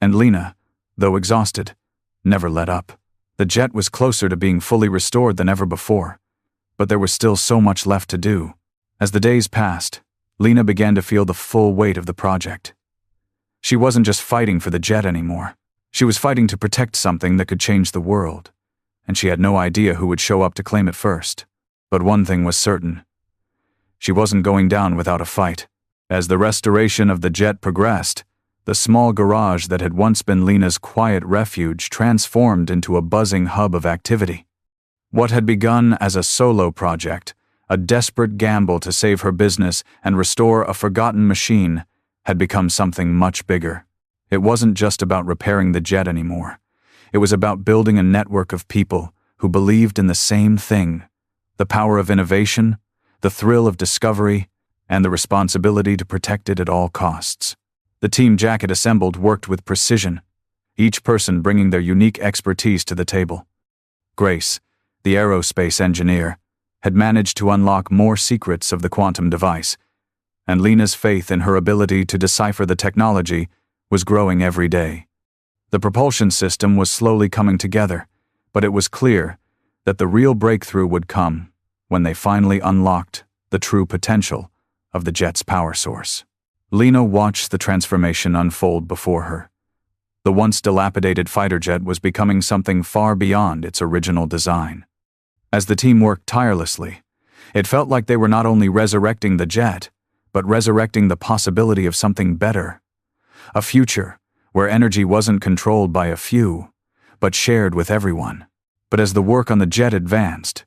[SPEAKER 1] And Lena, though exhausted, never let up. The jet was closer to being fully restored than ever before, but there was still so much left to do. As the days passed, Lena began to feel the full weight of the project. She wasn't just fighting for the jet anymore. She was fighting to protect something that could change the world, and she had no idea who would show up to claim it first. But one thing was certain. She wasn't going down without a fight. As the restoration of the jet progressed, the small garage that had once been Lena's quiet refuge transformed into a buzzing hub of activity. What had begun as a solo project, a desperate gamble to save her business and restore a forgotten machine, had become something much bigger. It wasn't just about repairing the jet anymore. It was about building a network of people who believed in the same thing: the power of innovation, the thrill of discovery, and the responsibility to protect it at all costs. The team Jack had assembled worked with precision, each person bringing their unique expertise to the table. Grace, the aerospace engineer, had managed to unlock more secrets of the quantum device, and Lena's faith in her ability to decipher the technology was growing every day. The propulsion system was slowly coming together, but it was clear that the real breakthrough would come when they finally unlocked the true potential of the jet's power source. Lena watched the transformation unfold before her. The once dilapidated fighter jet was becoming something far beyond its original design. As the team worked tirelessly, it felt like they were not only resurrecting the jet, but resurrecting the possibility of something better. A future where energy wasn't controlled by a few, but shared with everyone. But as the work on the jet advanced,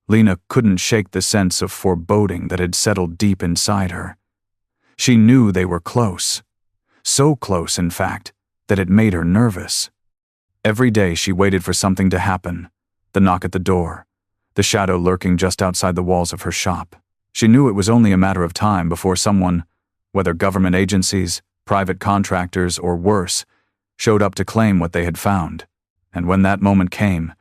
[SPEAKER 1] Lena couldn't shake the sense of foreboding that had settled deep inside her. She knew they were close. So close, in fact, that it made her nervous. Every day she waited for something to happen: the knock at the door, the shadow lurking just outside the walls of her shop. She knew it was only a matter of time before someone, whether government agencies, private contractors, or worse, showed up to claim what they had found. And when that moment came,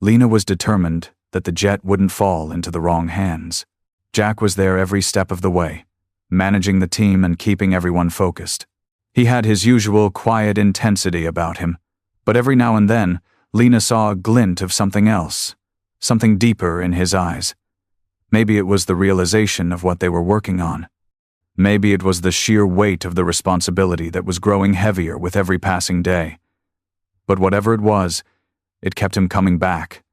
[SPEAKER 1] Lena was determined that the jet wouldn't fall into the wrong hands. Jack was there every step of the way, managing the team and keeping everyone focused. He had his usual quiet intensity about him, but every now and then, Lena saw a glint of something else, something deeper in his eyes. Maybe it was the realization of what they were working on. Maybe it was the sheer weight of the responsibility that was growing heavier with every passing day. But whatever it was, it kept him coming back,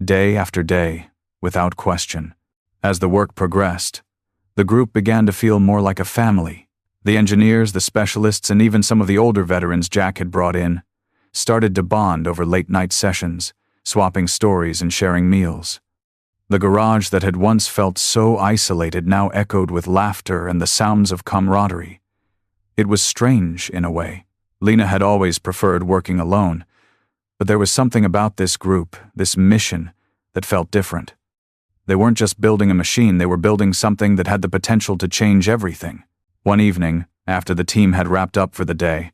[SPEAKER 1] day after day, without question. As the work progressed, the group began to feel more like a family. The engineers, the specialists, and even some of the older veterans Jack had brought in started to bond over late-night sessions, swapping stories and sharing meals. The garage that had once felt so isolated now echoed with laughter and the sounds of camaraderie. It was strange, in a way. Lena had always preferred working alone, but there was something about this group, this mission, that felt different. They weren't just building a machine, they were building something that had the potential to change everything. One evening, after the team had wrapped up for the day,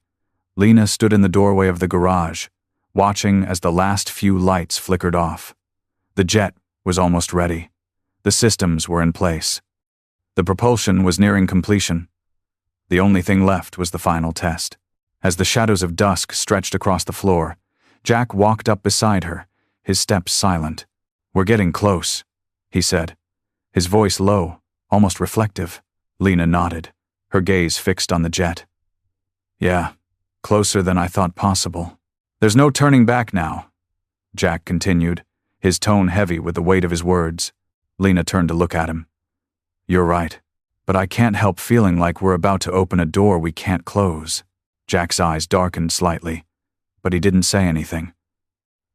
[SPEAKER 1] Lena stood in the doorway of the garage, watching as the last few lights flickered off. The jet was almost ready. The systems were in place. The propulsion was nearing completion. The only thing left was the final test. As the shadows of dusk stretched across the floor, Jack walked up beside her, his steps silent. "We're getting close," he said, his voice low, almost reflective. Lena nodded, her gaze fixed on the jet. "Yeah, closer than I thought possible. There's no turning back now," Jack continued, his tone heavy with the weight of his words. Lena turned to look at him. "You're right, but I can't help feeling like we're about to open a door we can't close." Jack's eyes darkened slightly, but he didn't say anything.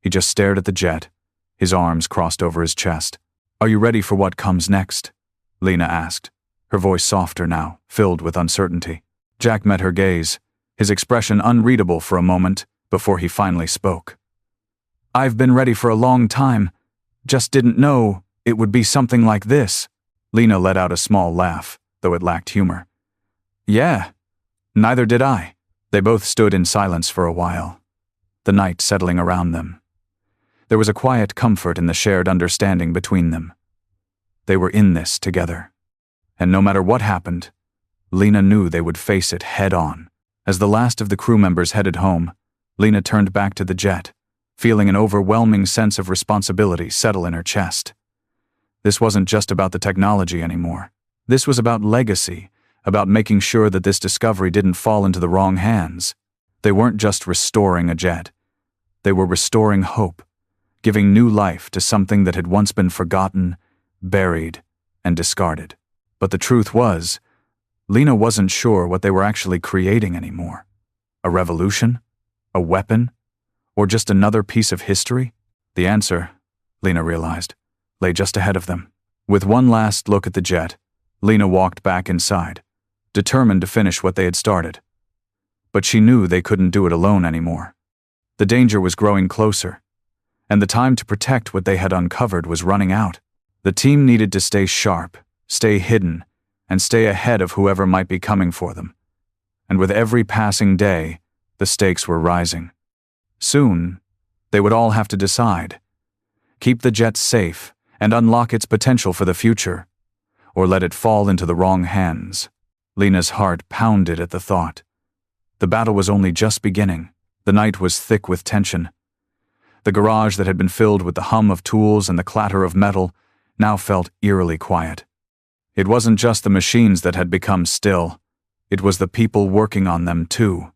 [SPEAKER 1] He just stared at the jet, his arms crossed over his chest. "Are you ready for what comes next?" Lena asked, her voice softer now, filled with uncertainty. Jack met her gaze, his expression unreadable for a moment before he finally spoke. "I've been ready for a long time, just didn't know it would be something like this." Lena let out a small laugh, though it lacked humor. "Yeah, neither did I." They both stood in silence for a while, the night settling around them. There was a quiet comfort in the shared understanding between them. They were in this together. And no matter what happened, Lena knew they would face it head on. As the last of the crew members headed home, Lena turned back to the jet, feeling an overwhelming sense of responsibility settle in her chest. This wasn't just about the technology anymore. This was about legacy, about making sure that this discovery didn't fall into the wrong hands. They weren't just restoring a jet. They were restoring hope, giving new life to something that had once been forgotten, buried, and discarded. But the truth was, Lena wasn't sure what they were actually creating anymore. A revolution? A weapon? Or just another piece of history? The answer, Lena realized, lay just ahead of them. With one last look at the jet, Lena walked back inside, determined to finish what they had started. But she knew they couldn't do it alone anymore. The danger was growing closer, and the time to protect what they had uncovered was running out. The team needed to stay sharp, stay hidden, and stay ahead of whoever might be coming for them. And with every passing day, the stakes were rising. Soon, they would all have to decide: keep the jet safe and unlock its potential for the future, or let it fall into the wrong hands. Lena's heart pounded at the thought. The battle was only just beginning. The night was thick with tension. The garage that had been filled with the hum of tools and the clatter of metal now felt eerily quiet. It wasn't just the machines that had become still. It was the people working on them too.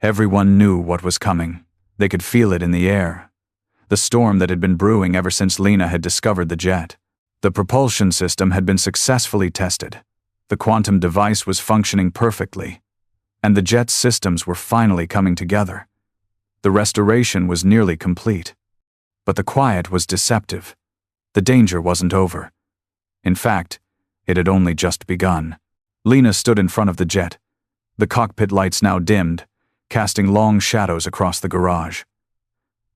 [SPEAKER 1] Everyone knew what was coming. They could feel it in the air. The storm that had been brewing ever since Lena had discovered the jet. The propulsion system had been successfully tested. The quantum device was functioning perfectly, and the jet's systems were finally coming together. The restoration was nearly complete. But the quiet was deceptive. The danger wasn't over. In fact, it had only just begun. Lena stood in front of the jet, the cockpit lights now dimmed, casting long shadows across the garage.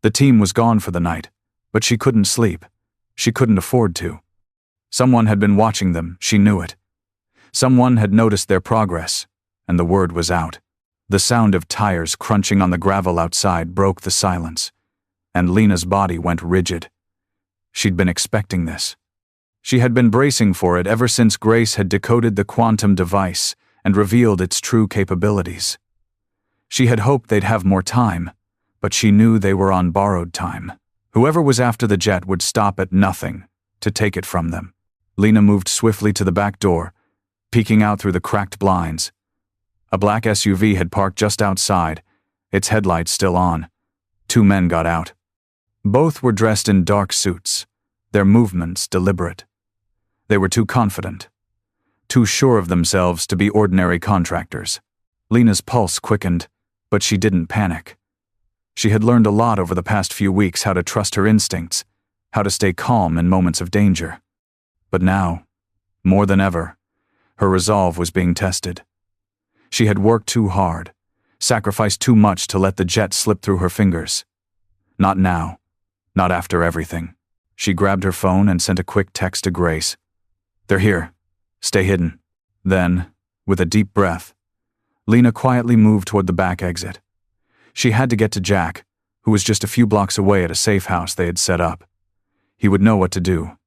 [SPEAKER 1] The team was gone for the night, but she couldn't sleep. She couldn't afford to. Someone had been watching them, she knew it. Someone had noticed their progress, and the word was out. The sound of tires crunching on the gravel outside broke the silence, and Lena's body went rigid. She'd been expecting this. She had been bracing for it ever since Grace had decoded the quantum device and revealed its true capabilities. She had hoped they'd have more time, but she knew they were on borrowed time. Whoever was after the jet would stop at nothing to take it from them. Lena moved swiftly to the back door, peeking out through the cracked blinds. A black SUV had parked just outside, its headlights still on. Two men got out. Both were dressed in dark suits, their movements deliberate. They were too confident, too sure of themselves to be ordinary contractors. Lena's pulse quickened, but she didn't panic. She had learned a lot over the past few weeks how to trust her instincts, how to stay calm in moments of danger. But now, more than ever, her resolve was being tested. She had worked too hard, sacrificed too much to let the jet slip through her fingers. Not now, not after everything. She grabbed her phone and sent a quick text to Grace. "They're here. Stay hidden." Then, with a deep breath, Lena quietly moved toward the back exit. She had to get to Jack, who was just a few blocks away at a safe house they had set up. He would know what to do.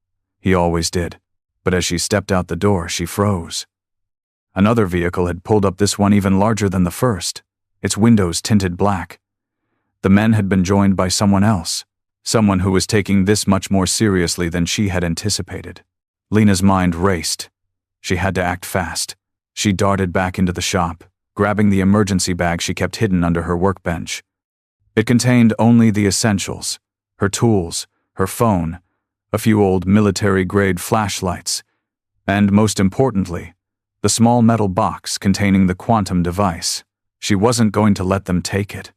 [SPEAKER 1] He always did. But as she stepped out the door, she froze. Another vehicle had pulled up, this one even larger than the first, its windows tinted black. The men had been joined by someone else, someone who was taking this much more seriously than she had anticipated. Lena's mind raced. She had to act fast. She darted back into the shop, grabbing the emergency bag she kept hidden under her workbench. It contained only the essentials: her tools, her phone, a few old military-grade flashlights, and, most importantly, the small metal box containing the quantum device. She wasn't going to let them take it.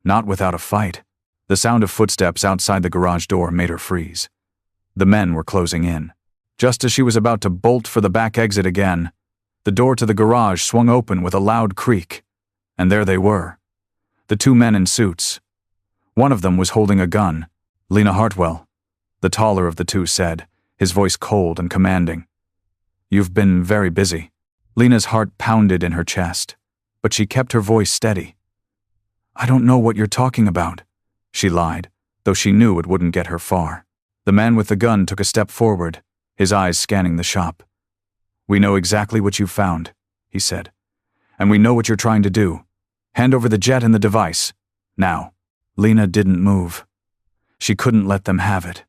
[SPEAKER 1] Not without a fight. The sound of footsteps outside the garage door made her freeze. The men were closing in. Just as she was about to bolt for the back exit again, the door to the garage swung open with a loud creak, and there they were. The two men in suits. One of them was holding a gun. Lena Hartwell, the taller of the two, said, his voice cold and commanding. "You've been very busy." Lena's heart pounded in her chest, but she kept her voice steady. "I don't know what you're talking about," she lied, though she knew it wouldn't get her far. The man with the gun took a step forward, his eyes scanning the shop. "We know exactly what you found," he said. "And we know what you're trying to do. Hand over the jet and the device. Now." Lena didn't move. She couldn't let them have it.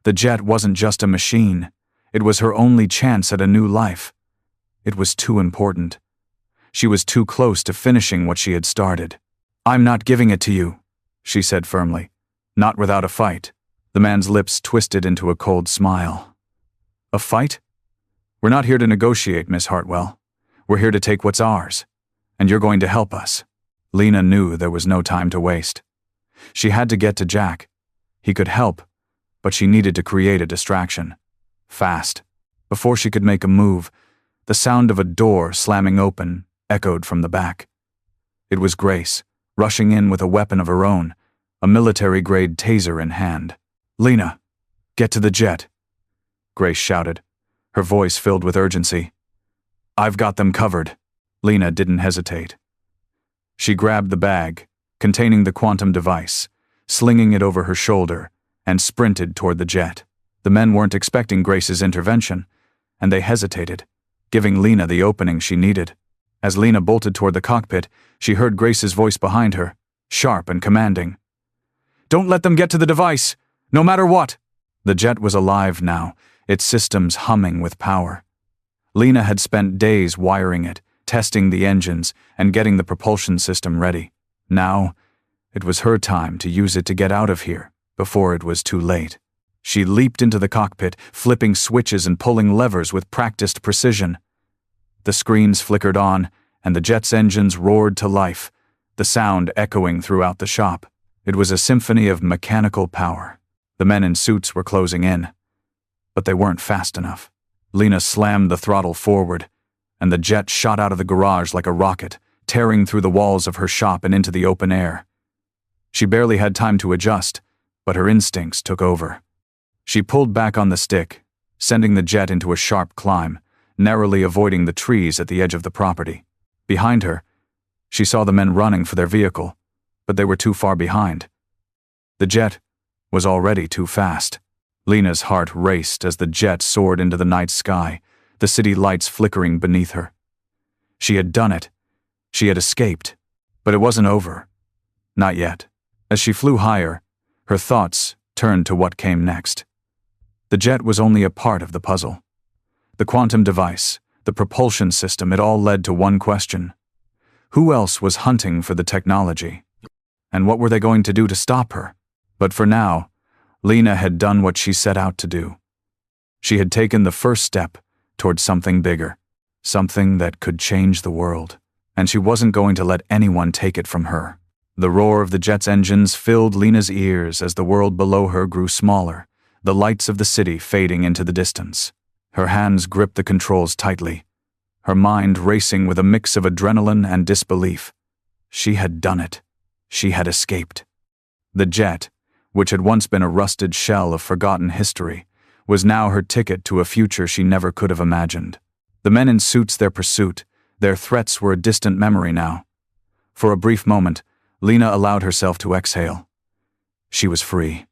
[SPEAKER 1] The jet wasn't just a machine. It was her only chance at a new life. It was too important. She was too close to finishing what she had started. "I'm not giving it to you," she said firmly. "Not without a fight." The man's lips twisted into a cold smile. "A fight? We're not here to negotiate, Miss Hartwell. We're here to take what's ours. And you're going to help us." Lena knew there was no time to waste. She had to get to Jack. He could help, but she needed to create a distraction. Fast. Before she could make a move, the sound of a door slamming open echoed from the back. It was Grace, rushing in with a weapon of her own, a military-grade taser in hand. "Lena, get to the jet," Grace shouted, her voice filled with urgency. "I've got them covered." Lena didn't hesitate. She grabbed the bag containing the quantum device, slinging it over her shoulder, and sprinted toward the jet. The men weren't expecting Grace's intervention, and they hesitated, giving Lena the opening she needed. As Lena bolted toward the cockpit, she heard Grace's voice behind her, sharp and commanding. "Don't let them get to the device, no matter what!" The jet was alive now, its systems humming with power. Lena had spent days wiring it, testing the engines, and getting the propulsion system ready. Now, it was her time to use it to get out of here, before it was too late. She leaped into the cockpit, flipping switches and pulling levers with practiced precision. The screens flickered on, and the jet's engines roared to life, the sound echoing throughout the shop. It was a symphony of mechanical power. The men in suits were closing in, but they weren't fast enough. Lena slammed the throttle forward, and the jet shot out of the garage like a rocket, tearing through the walls of her shop and into the open air. She barely had time to adjust, but her instincts took over. She pulled back on the stick, sending the jet into a sharp climb, narrowly avoiding the trees at the edge of the property. Behind her, she saw the men running for their vehicle, but they were too far behind. The jet was already too fast. Lena's heart raced as the jet soared into the night sky, the city lights flickering beneath her. She had done it. She had escaped. But it wasn't over. Not yet. As she flew higher, her thoughts turned to what came next. The jet was only a part of the puzzle. The quantum device, the propulsion system, it all led to one question. Who else was hunting for the technology? And what were they going to do to stop her? But for now, Lena had done what she set out to do. She had taken the first step towards something bigger, something that could change the world, and she wasn't going to let anyone take it from her. The roar of the jet's engines filled Lena's ears as the world below her grew smaller, the lights of the city fading into the distance. Her hands gripped the controls tightly, her mind racing with a mix of adrenaline and disbelief. She had done it. She had escaped. The jet, which had once been a rusted shell of forgotten history, was now her ticket to a future she never could have imagined. The men in suits, their pursuit, their threats were a distant memory now. For a brief moment, Lena allowed herself to exhale. She was free.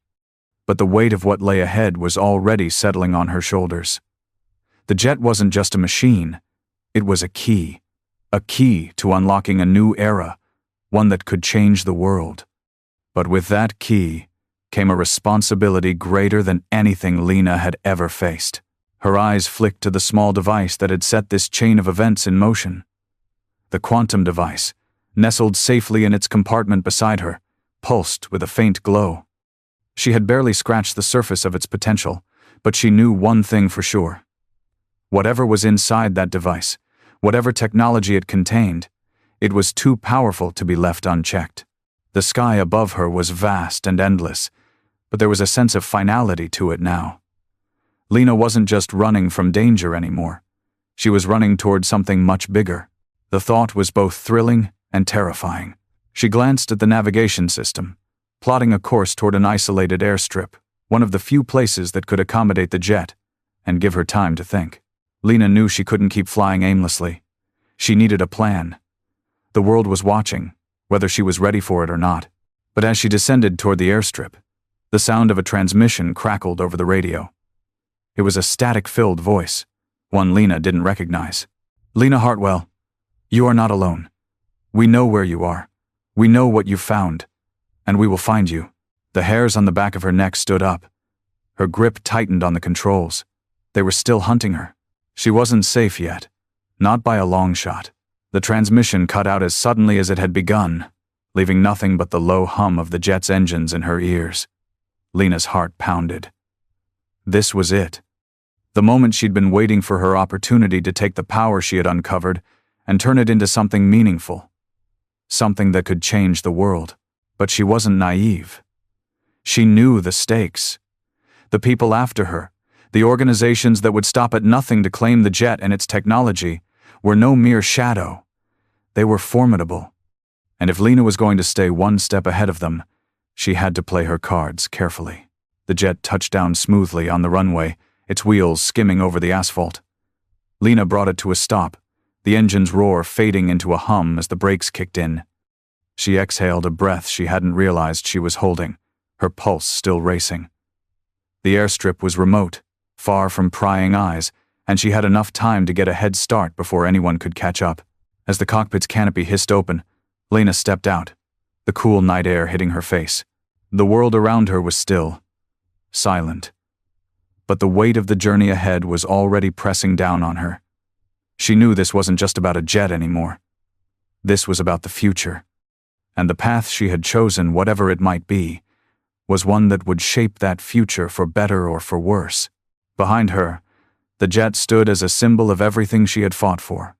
[SPEAKER 1] but the weight of what lay ahead was already settling on her shoulders. The jet wasn't just a machine, it was a key to unlocking a new era, one that could change the world. But with that key came a responsibility greater than anything Lena had ever faced. Her eyes flicked to the small device that had set this chain of events in motion. The quantum device, nestled safely in its compartment beside her, pulsed with a faint glow. She had barely scratched the surface of its potential, but she knew one thing for sure. Whatever was inside that device, whatever technology it contained, it was too powerful to be left unchecked. The sky above her was vast and endless, but there was a sense of finality to it now. Lena wasn't just running from danger anymore. She was running toward something much bigger. The thought was both thrilling and terrifying. She glanced at the navigation system, plotting a course toward an isolated airstrip, one of the few places that could accommodate the jet, and give her time to think. Lena knew she couldn't keep flying aimlessly. She needed a plan. The world was watching, whether she was ready for it or not. But as she descended toward the airstrip, the sound of a transmission crackled over the radio. It was a static-filled voice, one Lena didn't recognize. "Lena Hartwell, you are not alone. We know where you are. We know what you found, and we will find you." The hairs on the back of her neck stood up. Her grip tightened on the controls. They were still hunting her. She wasn't safe yet, not by a long shot. The transmission cut out as suddenly as it had begun, leaving nothing but the low hum of the jet's engines in her ears. Lena's heart pounded. This was it. The moment she'd been waiting for, her opportunity to take the power she had uncovered and turn it into something meaningful. Something that could change the world. But she wasn't naive. She knew the stakes. The people after her, the organizations that would stop at nothing to claim the jet and its technology, were no mere shadow. They were formidable. And if Lena was going to stay one step ahead of them, she had to play her cards carefully. The jet touched down smoothly on the runway, its wheels skimming over the asphalt. Lena brought it to a stop, the engine's roar fading into a hum as the brakes kicked in. She exhaled a breath she hadn't realized she was holding, her pulse still racing. The airstrip was remote, far from prying eyes, and she had enough time to get a head start before anyone could catch up. As the cockpit's canopy hissed open, Lena stepped out, the cool night air hitting her face. The world around her was still, silent. But the weight of the journey ahead was already pressing down on her. She knew this wasn't just about a jet anymore. This was about the future. And the path she had chosen, whatever it might be, was one that would shape that future for better or for worse. Behind her, the jet stood as a symbol of everything she had fought for,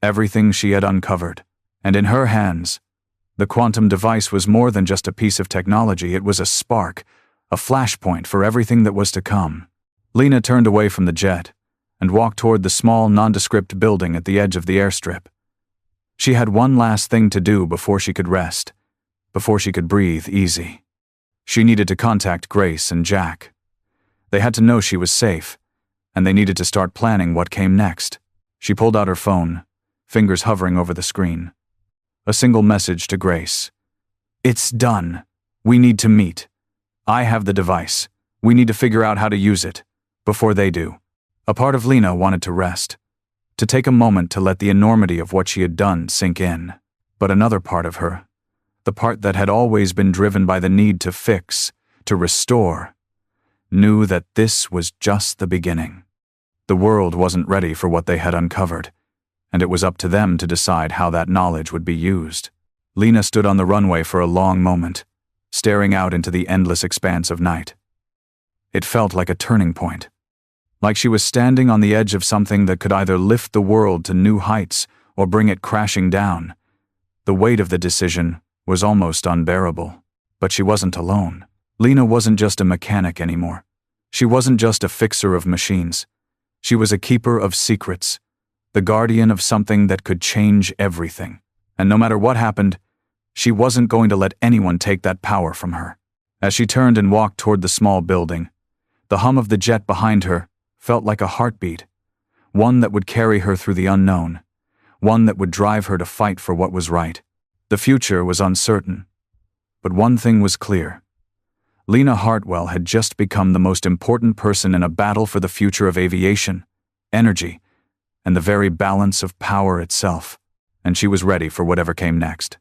[SPEAKER 1] everything she had uncovered. And in her hands, the quantum device was more than just a piece of technology. It was a spark, a flashpoint for everything that was to come. Lena turned away from the jet and walked toward the small, nondescript building at the edge of the airstrip. She had one last thing to do before she could rest, before she could breathe easy. She needed to contact Grace and Jack. They had to know she was safe, and they needed to start planning what came next. She pulled out her phone, fingers hovering over the screen. A single message to Grace. "It's done. We need to meet. I have the device. We need to figure out how to use it, before they do." A part of Lena wanted to rest, to take a moment to let the enormity of what she had done sink in. But another part of her, the part that had always been driven by the need to fix, to restore, knew that this was just the beginning. The world wasn't ready for what they had uncovered, and it was up to them to decide how that knowledge would be used. Lena stood on the runway for a long moment, staring out into the endless expanse of night. It felt like a turning point, like she was standing on the edge of something that could either lift the world to new heights or bring it crashing down. The weight of the decision was almost unbearable. But she wasn't alone. Lena wasn't just a mechanic anymore. She wasn't just a fixer of machines. She was a keeper of secrets, the guardian of something that could change everything. And no matter what happened, she wasn't going to let anyone take that power from her. As she turned and walked toward the small building, the hum of the jet behind her felt like a heartbeat, one that would carry her through the unknown, one that would drive her to fight for what was right. The future was uncertain, but one thing was clear. Lena Hartwell had just become the most important person in a battle for the future of aviation, energy, and the very balance of power itself, and she was ready for whatever came next.